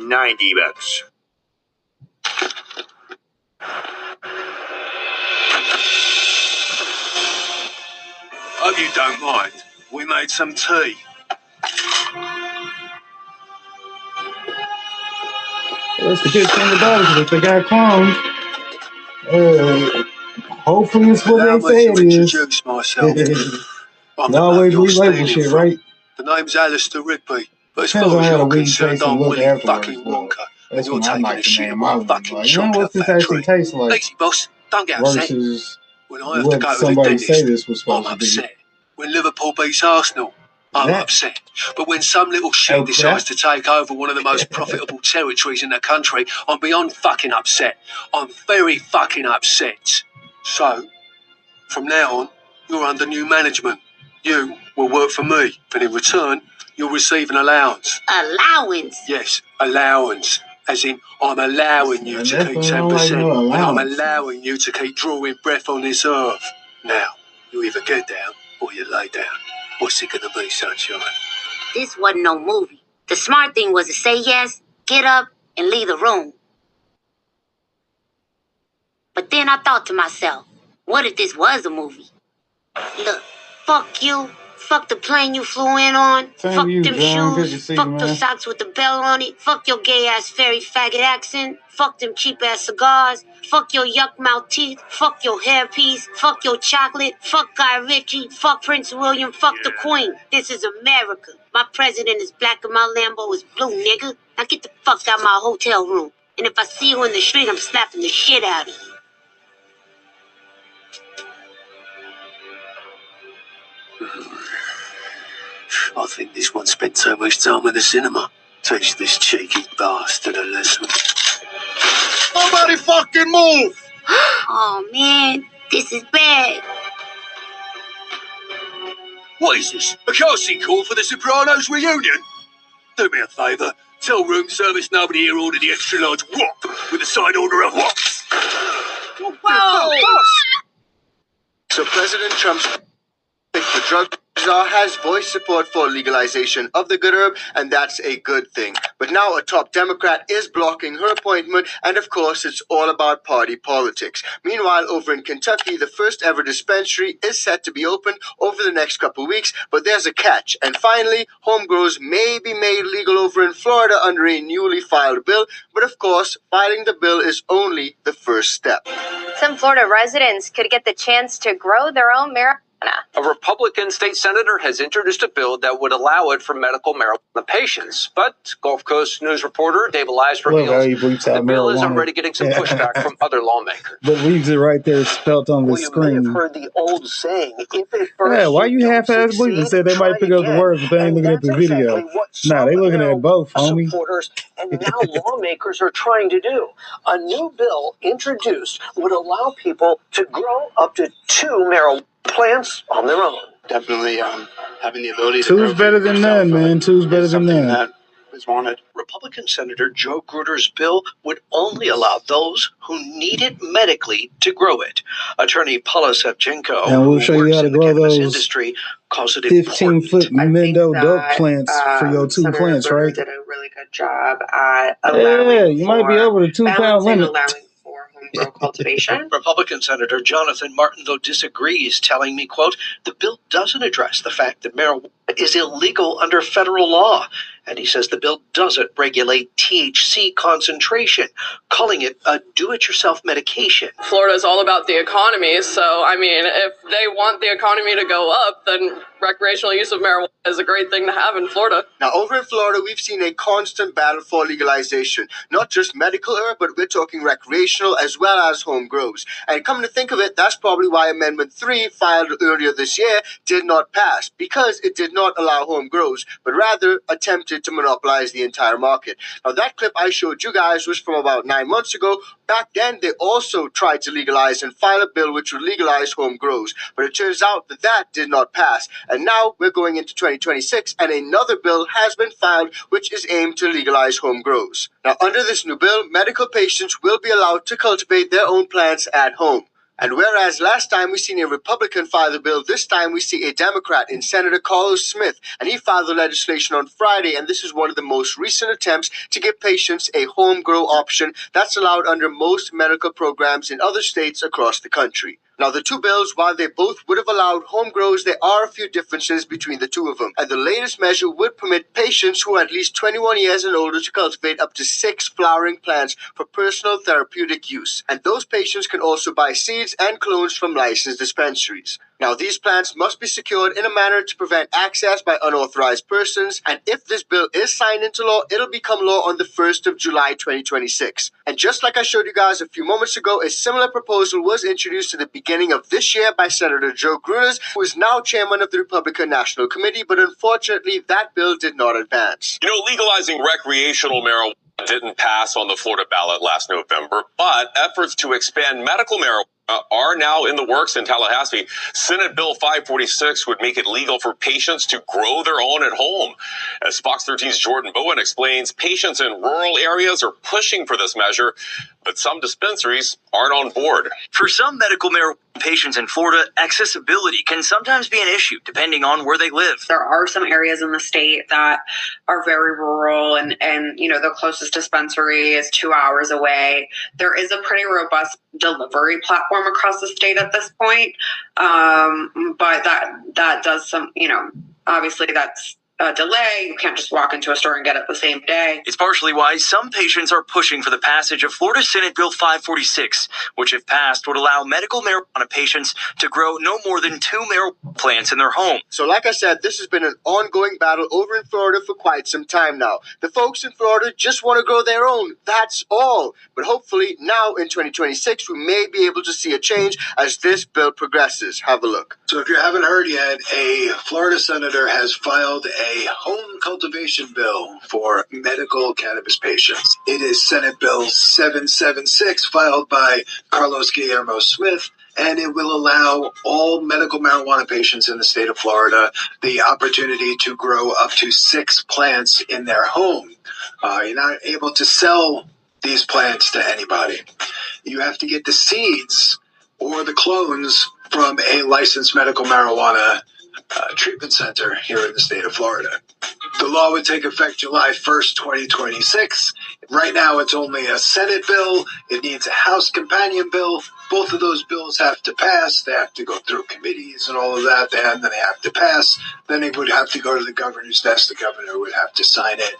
Speaker 5: 90 bucks.
Speaker 7: Hope you don't mind. We made some tea.
Speaker 1: That's the good thing about it, if they got clones, hopefully it's what they say it is.
Speaker 7: Introduce myself. I'm the
Speaker 1: always
Speaker 7: bloke you're
Speaker 1: relabel
Speaker 7: stealing
Speaker 1: shit,
Speaker 7: from.
Speaker 1: right?
Speaker 7: The name's Alistair Rigby, but as
Speaker 1: Depends
Speaker 7: far
Speaker 1: on
Speaker 7: as
Speaker 1: how the
Speaker 7: you're
Speaker 1: weed
Speaker 7: concerned,
Speaker 1: tastes and
Speaker 7: I'm
Speaker 1: what
Speaker 7: Willy
Speaker 1: afterwards,
Speaker 7: fucking
Speaker 1: but
Speaker 7: Wonka, and
Speaker 1: that's
Speaker 7: you're
Speaker 1: when I
Speaker 7: taking
Speaker 1: like
Speaker 7: the
Speaker 1: to
Speaker 7: shit
Speaker 1: name
Speaker 7: in
Speaker 1: my
Speaker 7: my
Speaker 1: weed.
Speaker 7: fucking
Speaker 1: Like, you know,
Speaker 7: chocolate
Speaker 1: what's this actually
Speaker 7: factory.
Speaker 1: taste like?
Speaker 7: Easy, boss. Don't get upset.
Speaker 1: Versus
Speaker 7: When I have to
Speaker 1: what
Speaker 7: go to the
Speaker 1: somebody
Speaker 7: dentist,
Speaker 1: say this was
Speaker 7: I'm
Speaker 1: supposed to be.
Speaker 7: upset. When Liverpool beats Arsenal, I'm upset. But when some little shit decides to take over one of the most profitable territories in the country, I'm beyond fucking upset. I'm very fucking upset. So, from now on, you're under new management. You will work for me, and in return, you'll receive an allowance.
Speaker 8: Allowance?
Speaker 7: Yes, allowance. As in, I'm allowing you to keep 10%, and I'm allowing you to keep drawing breath on this earth. Now, you either get down, or you lay down. What's it gonna be, sunshine?
Speaker 8: This wasn't no movie. The smart thing was to say yes, get up, and leave the room. But then I thought to myself, what if this was a movie? Look, fuck you. Fuck the plane you flew in on. Fuck them shoes. Fuck those socks with the bell on it. Fuck your gay ass fairy faggot accent. Fuck them cheap ass cigars. Fuck your yuck mouth teeth. Fuck your hairpiece. Fuck your chocolate. Fuck Guy Ritchie. Fuck Prince William. Fuck the Queen. This is America. My president is black and my Lambo is blue, nigga. Now get the fuck out of my hotel room. And if I see you in the street, I'm slapping the shit out of you.
Speaker 7: I think this one spent too much time in the cinema. Teach this cheeky bastard a lesson.
Speaker 8: Somebody fucking move! Oh man, this is bad.
Speaker 7: What is this? A casting call for the Sopranos reunion? Do me a favour. Tell room service nobody here ordered the extra large whop with a side order of whops.
Speaker 8: Whoa!
Speaker 10: So President Trump's pick the drug czar has voiced support for legalization of the good herb, and that's a good thing. But now a top Democrat is blocking her appointment, and of course it's all about party politics. Meanwhile, over in Kentucky, the first ever dispensary is set to be opened over the next couple weeks, but there's a catch. And finally, home grows may be made legal over in Florida under a newly filed bill, but of course, filing the bill is only the first step.
Speaker 11: Some Florida residents could get the chance to grow their own marijuana
Speaker 2: A Republican state senator has introduced a bill that would allow it for medical marijuana patients. But Gulf Coast News reporter Dave Elias reveals the bill is already getting some pushback from other lawmakers.
Speaker 11: But leaves it right there spelt on the screen.
Speaker 4: You may have heard the old saying, if at first
Speaker 11: Yeah, why you half-ass bleeping? Said they might pick up the words, but they ain't looking at the video. Nah, they looking at both, homie.
Speaker 4: Supporters and now lawmakers are trying to do. A new bill introduced would allow people to grow up to 2 marijuana plants on their own.
Speaker 12: Definitely having the ability to
Speaker 11: Two's better than none, man. Two's better than none.
Speaker 12: that is wanted.
Speaker 4: Republican Senator Joe Gruder's bill would only allow those who need it medically to grow it. Attorney Paula Sevchenko,
Speaker 11: And we'll show you how to grow those
Speaker 4: industry, calls it
Speaker 11: 15-foot Mendo dope plants for your 2 plants, right?
Speaker 13: Did a really good job at
Speaker 11: Yeah, you might be over the 2-pound limit.
Speaker 13: grow cultivation.
Speaker 4: Republican Senator Jonathan Martin, though, disagrees, telling me, quote, the bill doesn't address the fact that marijuana is illegal under federal law. And he says the bill doesn't regulate THC concentration, calling it a do-it-yourself medication.
Speaker 15: Florida is all about the economy, so, I mean, if they want the economy to go up, then recreational use of marijuana is a great thing to have in Florida.
Speaker 10: Now, over in Florida, we've seen a constant battle for legalization. Not just medical herb, but we're talking recreational as well as home grows. And come to think of it, that's probably why Amendment 3, filed earlier this year, did not pass, because it did not allow home grows, but rather attempted to monopolize the entire market. Now, that clip I showed you guys was from about 9 months ago. Back then, they also tried to legalize and file a bill which would legalize home grows, but it turns out that that did not pass. And now we're going into 2026, and another bill has been filed which is aimed to legalize home grows. Now, under this new bill, medical patients will be allowed to cultivate their own plants at home. And whereas last time we seen a Republican file the bill, this time we see a Democrat in Senator Carlos Smith, and he filed the legislation on Friday, and this is one of the most recent attempts to give patients a home grow option that's allowed under most medical programs in other states across the country. Now, the two bills, while they both would have allowed home grows, there are a few differences between the two of them. And the latest measure would permit patients who are at least 21 years and older to cultivate up to 6 flowering plants for personal therapeutic use. And those patients can also buy seeds and clones from licensed dispensaries. Now, these plants must be secured in a manner to prevent access by unauthorized persons, and if this bill is signed into law, it'll become law on the 1st of July 2026. And just like I showed you guys a few moments ago, a similar proposal was introduced at the beginning of this year by Senator Joe Gruder, who is now chairman of the Republican National Committee, but unfortunately, that bill did not advance.
Speaker 18: You know, legalizing recreational marijuana didn't pass on the Florida ballot last November, but efforts to expand medical marijuana are now in the works in Tallahassee. Senate Bill 546 would make it legal for patients to grow their own at home. As Fox 13's Jordan Bowen explains, patients in rural areas are pushing for this measure, but some dispensaries aren't on board.
Speaker 2: For some medical marijuana patients in Florida, accessibility can sometimes be an issue depending on where they live.
Speaker 13: There are some areas in the state that are very rural, and you know, the closest dispensary is 2 hours away. There is a pretty robust delivery platform across the state at this point, but that does some, you know, obviously that's a delay. You can't just walk into a store and get it the same day.
Speaker 2: It's partially why some patients are pushing for the passage of Florida Senate Bill 546, which if passed would allow medical marijuana patients to grow no more than 2 marijuana plants in their home.
Speaker 10: So like I said, this has been an ongoing battle over in Florida for quite some time now. The folks in Florida just want to grow their own. That's all. But hopefully now in 2026, we may be able to see a change as this bill progresses. Have a look.
Speaker 25: So if you haven't heard yet, a Florida senator has filed a home cultivation bill for medical cannabis patients. It is Senate Bill 776, filed by Carlos Guillermo Smith, and it will allow all medical marijuana patients in the state of Florida the opportunity to grow up to 6 plants in their home. You're not able to sell these plants to anybody. You have to get the seeds or the clones from a licensed medical marijuana treatment center here in the state of Florida. The law would take effect July 1st, 2026. Right now, it's only a Senate bill. It needs a House companion bill. Both of those bills have to pass. They have to go through committees and all of that, and then they have to pass. Then it would have to go to the governor's desk. The governor would have to sign it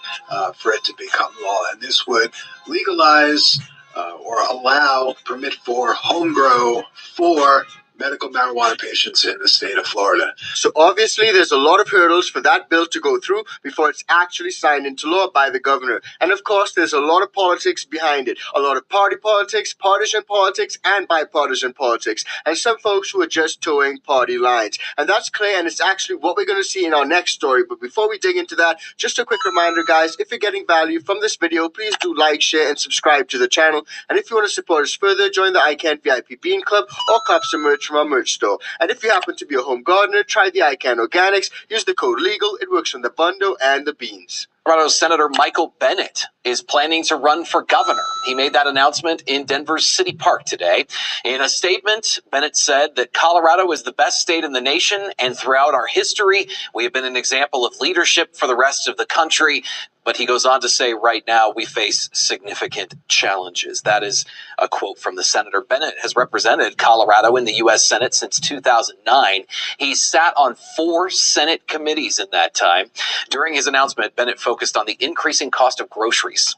Speaker 25: for it to become law. And this would legalize or allow, permit for home grow for medical marijuana patients in the state of Florida.
Speaker 10: So obviously there's a lot of hurdles for that bill to go through before it's actually signed into law by the governor. And of course there's a lot of politics behind it. A lot of party politics, partisan politics, and bipartisan politics. And some folks who are just towing party lines. And that's clear, and it's actually what we're going to see in our next story. But before we dig into that, just a quick reminder, guys, if you're getting value from this video, please do like, share, and subscribe to the channel. And if you want to support us further, join the ICANN VIP Bean Club or cop some merch from our merch store. And if you happen to be a home gardener, try the ICANN Organics. Use the code LEGAL. It works on the bundle and the beans.
Speaker 2: Colorado Senator Michael Bennet is planning to run for governor. He made that announcement in Denver's City Park today. In a statement, Bennet said that Colorado is the best state in the nation, and throughout our history, we have been an example of leadership for the rest of the country. But he goes on to say, right now, we face significant challenges. That is a quote from the senator. Bennet has represented Colorado in the U.S. Senate since 2009. He sat on 4 Senate committees in that time. During his announcement, Bennet focused on the increasing cost of groceries.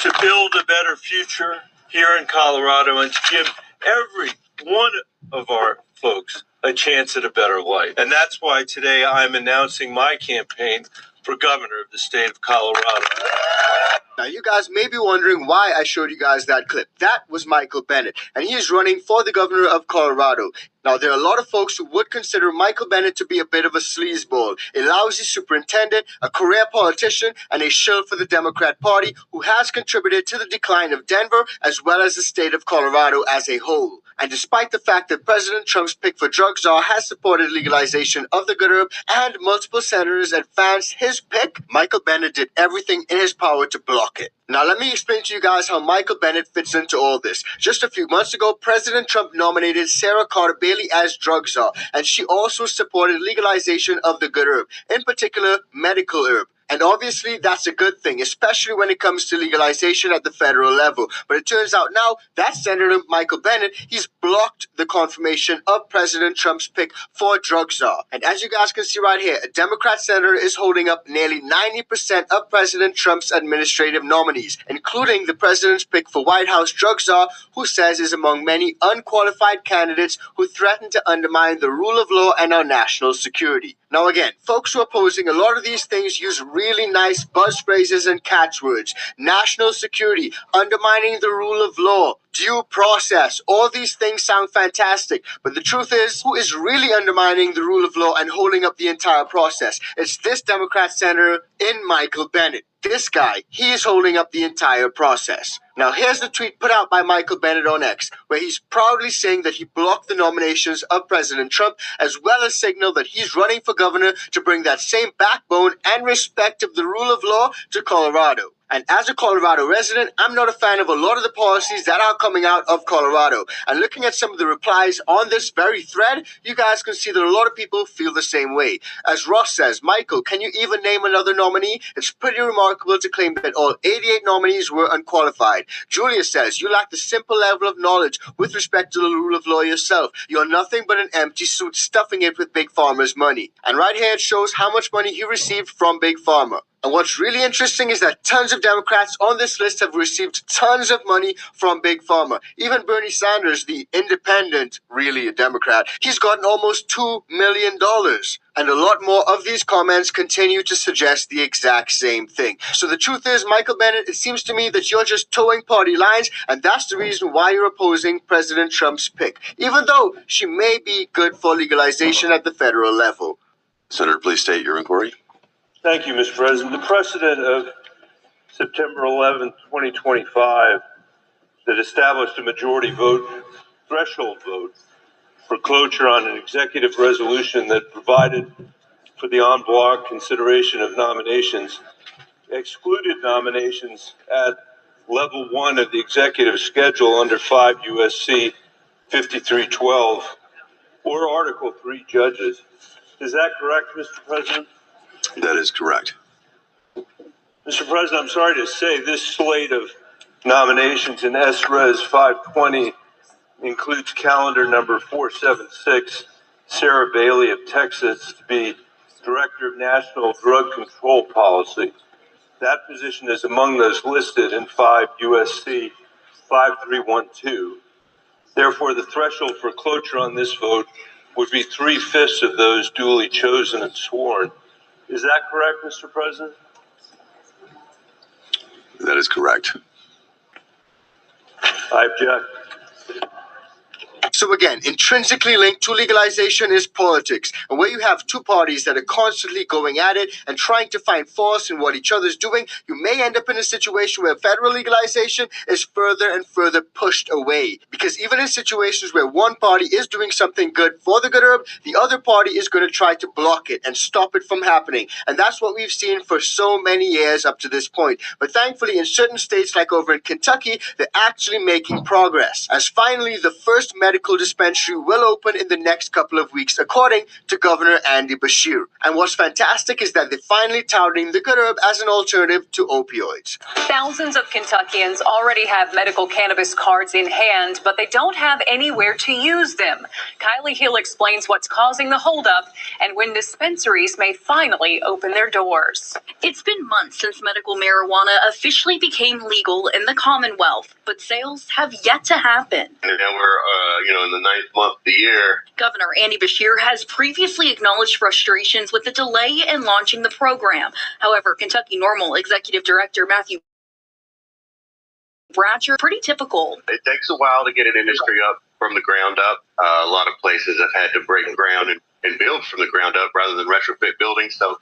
Speaker 14: To build a better future here in Colorado and to give every one of our folks a chance at a better life. And that's why today I'm announcing my campaign for governor of the state of Colorado.
Speaker 10: Now, you guys may be wondering why I showed you guys that clip. That was Michael Bennet, and he is running for the governor of Colorado. Now, there are a lot of folks who would consider Michael Bennet to be a bit of a sleazeball, a lousy superintendent, a career politician, and a shill for the Democrat Party who has contributed to the decline of Denver as well as the state of Colorado as a whole. And despite the fact that President Trump's pick for drug czar has supported legalization of the good herb and multiple senators advanced his pick, Michael Bennet did everything in his power to block it. Now, let me explain to you guys how Michael Bennet fits into all this. Just a few months ago, President Trump nominated Sarah Carter Bailey as drug czar, and she also supported legalization of the good herb, in particular, medical herb. And obviously, that's a good thing, especially when it comes to legalization at the federal level. But it turns out now that Senator Michael Bennet, he's blocked the confirmation of President Trump's pick for drug czar. And as you guys can see right here, a Democrat senator is holding up nearly 90% of President Trump's administrative nominees, including the president's pick for White House drug czar, who says is among many unqualified candidates who threaten to undermine the rule of law and our national security. Now again, folks who are opposing a lot of these things use really nice buzz phrases and catchwords. National security, undermining the rule of law, due process. All these things sound fantastic, but the truth is, who is really undermining the rule of law and holding up the entire process? It's this Democrat senator in Michael Bennet. This guy, he is holding up the entire process. Now, here's the tweet put out by Michael Bennet on X, where he's proudly saying that he blocked the nominations of President Trump, as well as signal that he's running for governor to bring that same backbone and respect of the rule of law to Colorado. And as a Colorado resident, I'm not a fan of a lot of the policies that are coming out of Colorado. And looking at some of the replies on this very thread, you guys can see that a lot of people feel the same way. As Ross says, Michael, can you even name another nominee? It's pretty remarkable to claim that all 88 nominees were unqualified. Julia says, you lack the simple level of knowledge with respect to the rule of law yourself. You're nothing but an empty suit stuffing it with Big Pharma's money. And right here it shows how much money he received from Big Pharma. And what's really interesting is that tons of Democrats on this list have received tons of money from Big Pharma. Even Bernie Sanders, the independent, really a Democrat, he's gotten almost $2 million. And a lot more of these comments continue to suggest the exact same thing. So the truth is, Michael Bennet, it seems to me that you're just towing party lines, and that's the reason why you're opposing President Trump's pick, even though she may be good for legalization at the federal level.
Speaker 16: Senator, please state your inquiry.
Speaker 14: Thank you, Mr. President. The precedent of September 11, 2025, that established a majority vote, threshold vote, for cloture on an executive resolution that provided for the en bloc consideration of nominations, excluded nominations at level 1 of the executive schedule under 5 U.S.C. 5312 or Article 3 judges. Is that correct, Mr. President?
Speaker 16: That is correct.
Speaker 14: Mr. President, I'm sorry to say this slate of nominations in S-Res 520 includes calendar number 476, Sarah Bailey of Texas, to be Director of National Drug Control Policy. That position is among those listed in 5 U.S.C. 5312. Therefore, the threshold for cloture on this vote would be 3/5 of those duly chosen and sworn. Is that correct, Mr. President?
Speaker 16: That is correct.
Speaker 14: I object.
Speaker 10: So again, intrinsically linked to legalization is politics, and where you have two parties that are constantly going at it and trying to find faults in what each other's doing, you may end up in a situation where federal legalization is further and further pushed away. Because even in situations where one party is doing something good for the good herb, the other party is going to try to block it and stop it from happening. And that's what we've seen for so many years up to this point. But thankfully, in certain states like over in Kentucky, they're actually making progress, as finally the first medical dispensary will open in the next couple of weeks, according to Governor Andy Beshear. And what's fantastic is that they're finally touting the good herb as an alternative to opioids.
Speaker 19: Thousands of Kentuckians already have medical cannabis cards in hand, but they don't have anywhere to use them. Kylie Hill explains what's causing the holdup and when dispensaries may finally open their doors.
Speaker 20: It's been months since medical marijuana officially became legal in the Commonwealth, but sales have yet to happen.
Speaker 21: And now we're, in the 9th month of the year.
Speaker 20: Governor Andy Beshear has previously acknowledged frustrations with the delay in launching the program. However, Kentucky Normal Executive Director Matthew Bratcher, pretty typical.
Speaker 21: It takes a while to get an industry up from the ground up. A lot of places have had to break ground and build from the ground up rather than retrofit buildings. So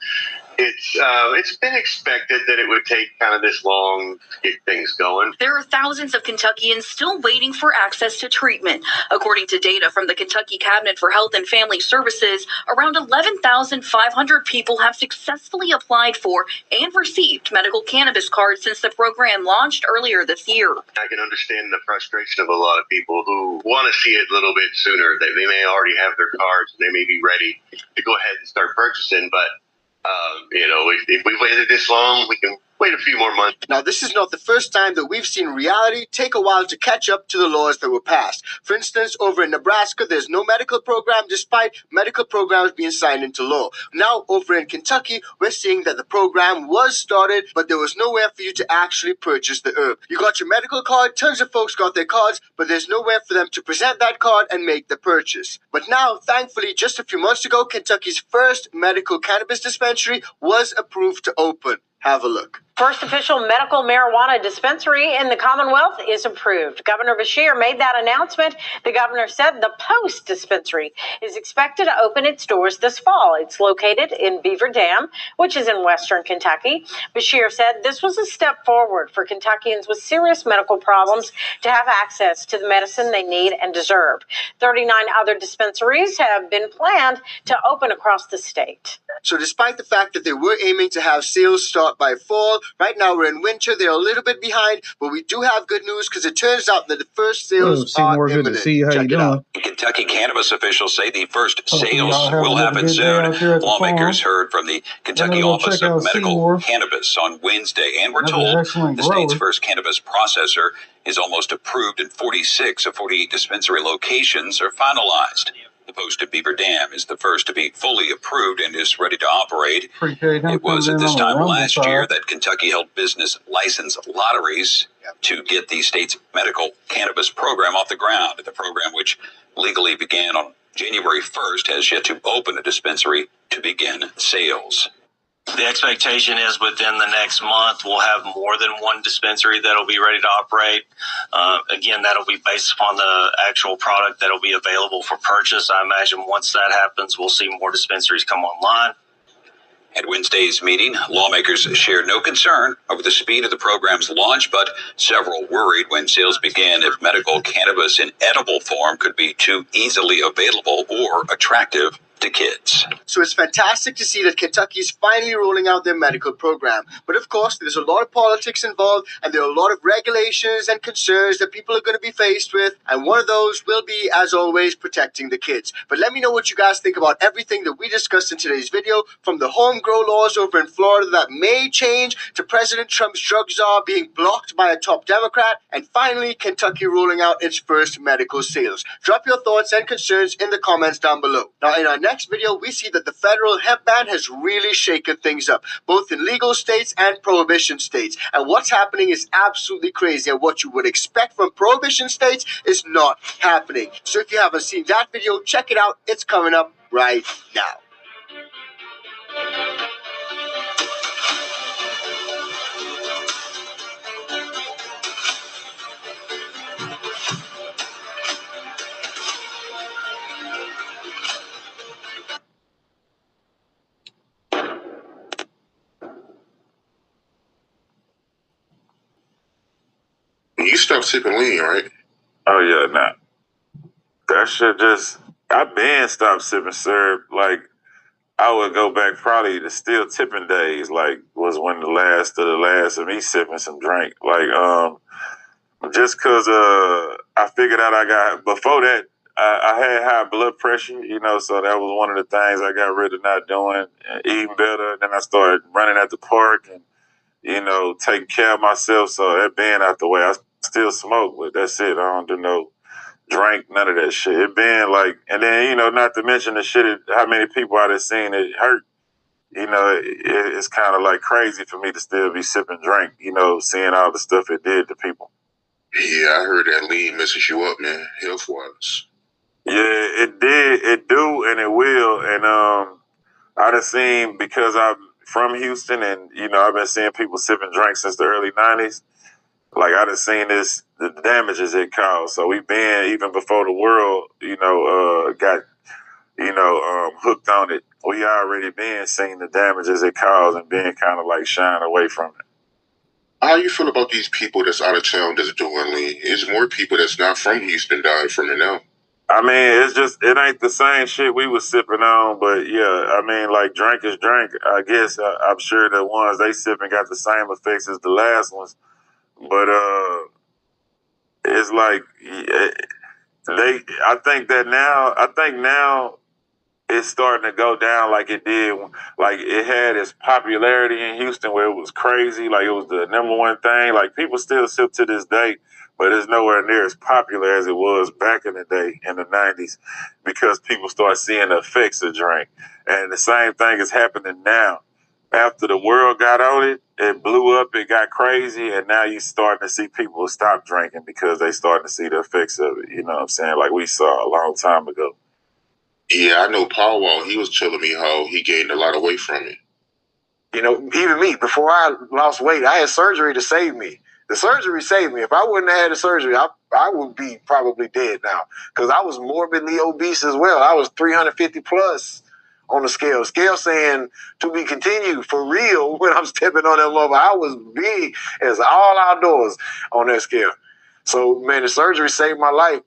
Speaker 21: it's been expected that it would take kind of this long to get things going.
Speaker 20: There are thousands of Kentuckians still waiting for access to treatment. According to data from the Kentucky Cabinet for Health and Family Services, around 11,500 people have successfully applied for and received medical cannabis cards since the program launched earlier this year.
Speaker 21: I can understand the frustration of a lot of people who want to see it a little bit sooner. They may already have their cards and they may be ready to go ahead and start purchasing, but if we waited this long, we can wait a few more months.
Speaker 10: Now, this is not the first time that we've seen reality take a while to catch up to the laws that were passed. For instance, over in Nebraska, there's no medical program despite medical programs being signed into law. Now, over in Kentucky, we're seeing that the program was started, but there was nowhere for you to actually purchase the herb. You got your medical card, tons of folks got their cards, but there's nowhere for them to present that card and make the purchase. But now, thankfully, just a few months ago, Kentucky's first medical cannabis dispensary was approved to open. Have a look.
Speaker 22: First official medical marijuana dispensary in the Commonwealth is approved. Governor Beshear made that announcement. The governor said the Post dispensary is expected to open its doors this fall. It's located in Beaver Dam, which is in western Kentucky. Beshear said this was a step forward for Kentuckians with serious medical problems to have access to the medicine they need and deserve. 39 other dispensaries have been planned to open across the state.
Speaker 10: So despite the fact that they were aiming to have sales start by fall, right now we're in winter. They're a little bit behind, but we do have good news because it turns out that the first sales are imminent. Check it out.
Speaker 23: Kentucky cannabis officials say the first sales will happen soon. Lawmakers heard from the Kentucky Office of Medical Cannabis on Wednesday, and we're told the state's first cannabis processor is almost approved, and 46 of 48 dispensary locations are finalized. The Post at Beaver Dam is the first to be fully approved and is ready to operate. It was at this time last year that Kentucky held business license lotteries to get the state's medical cannabis program off the ground. The program, which legally began on January 1st, has yet to open a dispensary to begin sales.
Speaker 26: The expectation is within the next month, we'll have more than one dispensary that'll be ready to operate. Again, that'll be based upon the actual product that'll be available for purchase. I imagine once that happens, we'll see more dispensaries come online.
Speaker 23: At Wednesday's meeting, lawmakers shared no concern over the speed of the program's launch, but several worried when sales began if medical cannabis in edible form could be too easily available or attractive to kids.
Speaker 10: So it's fantastic to see that Kentucky is finally rolling out their medical program. But of course, there's a lot of politics involved, and there are a lot of regulations and concerns that people are going to be faced with. And one of those will be, as always, protecting the kids. But let me know what you guys think about everything that we discussed in today's video, from the home grow laws over in Florida that may change to President Trump's drug czar being blocked by a top Democrat, and finally, Kentucky rolling out its first medical sales. Drop your thoughts and concerns in the comments down below. Now, in our next next video, we see that the federal hemp ban has really shaken things up, both in legal states and prohibition states. And what's happening is absolutely crazy, and what you would expect from prohibition states is not happening. So if you haven't seen that video, check it out. It's coming up right now.
Speaker 3: You stopped sipping lean, right?
Speaker 5: Oh yeah, nah. That shit just, I been stopped sipping syrup. Like, I would go back probably to still tipping days, like, was when the last of me sipping some drink. Like, just cause I figured out I got, before that, I had high blood pressure, you know, so that was one of the things I got rid of not doing, and eating better. Then I started running at the park and, you know, taking care of myself. So that being out the way, I still smoke, but that's it. I don't do no drink, none of that shit. It been like, and then, you know, not to mention the shit, how many people I done seen it hurt. You know, it's kind of like crazy for me to still be sipping drink, you know, seeing all the stuff it did to people.
Speaker 3: Yeah, I heard that lean messes you up, man, health-wise.
Speaker 5: Yeah, it did, it do, and it will. And I done seen, because I'm from Houston and, you know, I've been seeing people sipping drinks since the early 90s. Like, I done seen this, the damages it caused. So we've been, even before the world, you know, got, you know, hooked on it, we already been seeing the damages it caused and being kind of like shying away from it.
Speaker 3: How you feel about these people that's out of town that's doing lean? It's more people that's not from Houston dying from it now.
Speaker 5: I mean, it's just, it ain't the same shit we was sipping on, but yeah, I mean, like, drink is drink. I guess I'm sure the ones they sipping got the same effects as the last ones. But it's like I think now it's starting to go down like it did. Like, it had its popularity in Houston where it was crazy. Like, it was the #1 thing. Like, people still sip to this day, but it's nowhere near as popular as it was back in the day in the 90s, because people start seeing the effects of drink. And the same thing is happening now. After the world got on it, it blew up, it got crazy, and now you're starting to see people stop drinking because they starting to see the effects of it. You know what I'm saying? Like we saw a long time ago.
Speaker 3: Yeah, I know Paul Wall, he was telling me how he gained a lot of weight from it.
Speaker 6: You know, even me, before I lost weight, I had surgery to save me. The surgery saved me. If I wouldn't have had the surgery, I would be probably dead now, because I was morbidly obese as well. I was 350 plus on the scale. Scale saying to be continued for real when I'm stepping on that level. I was big as all outdoors on that scale. So, man, the surgery saved my life.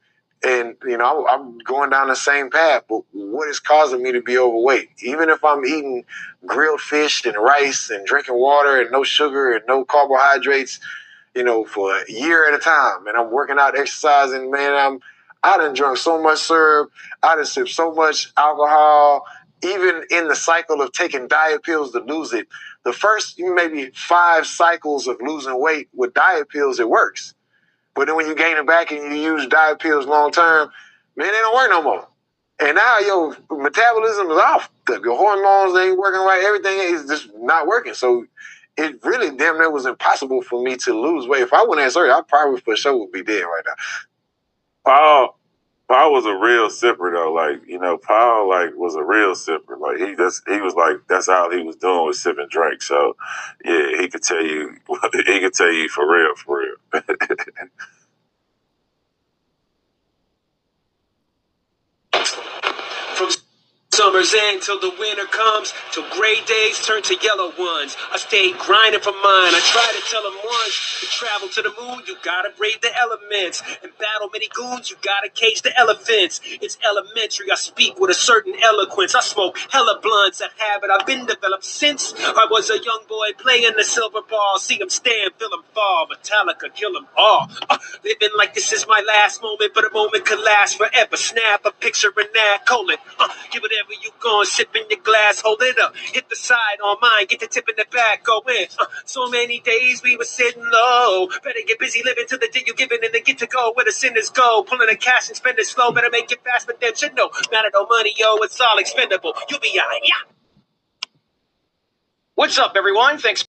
Speaker 6: And, you know, I'm going down the same path, but what is causing me to be overweight? Even if I'm eating grilled fish and rice and drinking water and no sugar and no carbohydrates, you know, for a year at a time, and I'm working out, exercising, man, I done drunk so much syrup, I done sipped so much alcohol, even in the cycle of taking diet pills to lose it. The first maybe 5 cycles of losing weight with diet pills, it works. But then when you gain it back and you use diet pills long term, man, they don't work no more. And now your metabolism is off. Your hormones ain't working right. Everything is just not working. So it really damn near was impossible for me to lose weight. If I wouldn't have surgery, I probably for sure would be dead right now.
Speaker 5: Paul was a real sipper though. Like, you know, Paul like was a real sipper. Like he was like, that's all he was doing was sipping drink. So yeah, he could tell you for real.
Speaker 9: From summer's end till the winter comes, till gray days turn to yellow ones. I stayed grinding for mine. I try to tell them once, to travel to the moon, you gotta brave the elements. And battle many goons, you gotta cage the elephants. It's elementary, I speak with a certain eloquence. I smoke hella blunts, a habit I've been developed since I was a young boy playing the silver ball. See them stand, feel them fall, Metallica, kill them all. Living like this is my last moment, but a moment could last forever. Snap a picture in that colon. Give it Wherever you going, sip in your glass, hold it up. Hit the side on mine, get the tip in the back, go in. So many days we were sitting low. Better get busy living till the day you give it and then get to go where the sinners go. Pulling the cash and spend it slow. Better make it fast, but then you know, not no money, yo, it's all expendable. You'll be alright, yeah.
Speaker 1: What's up, everyone? Thanks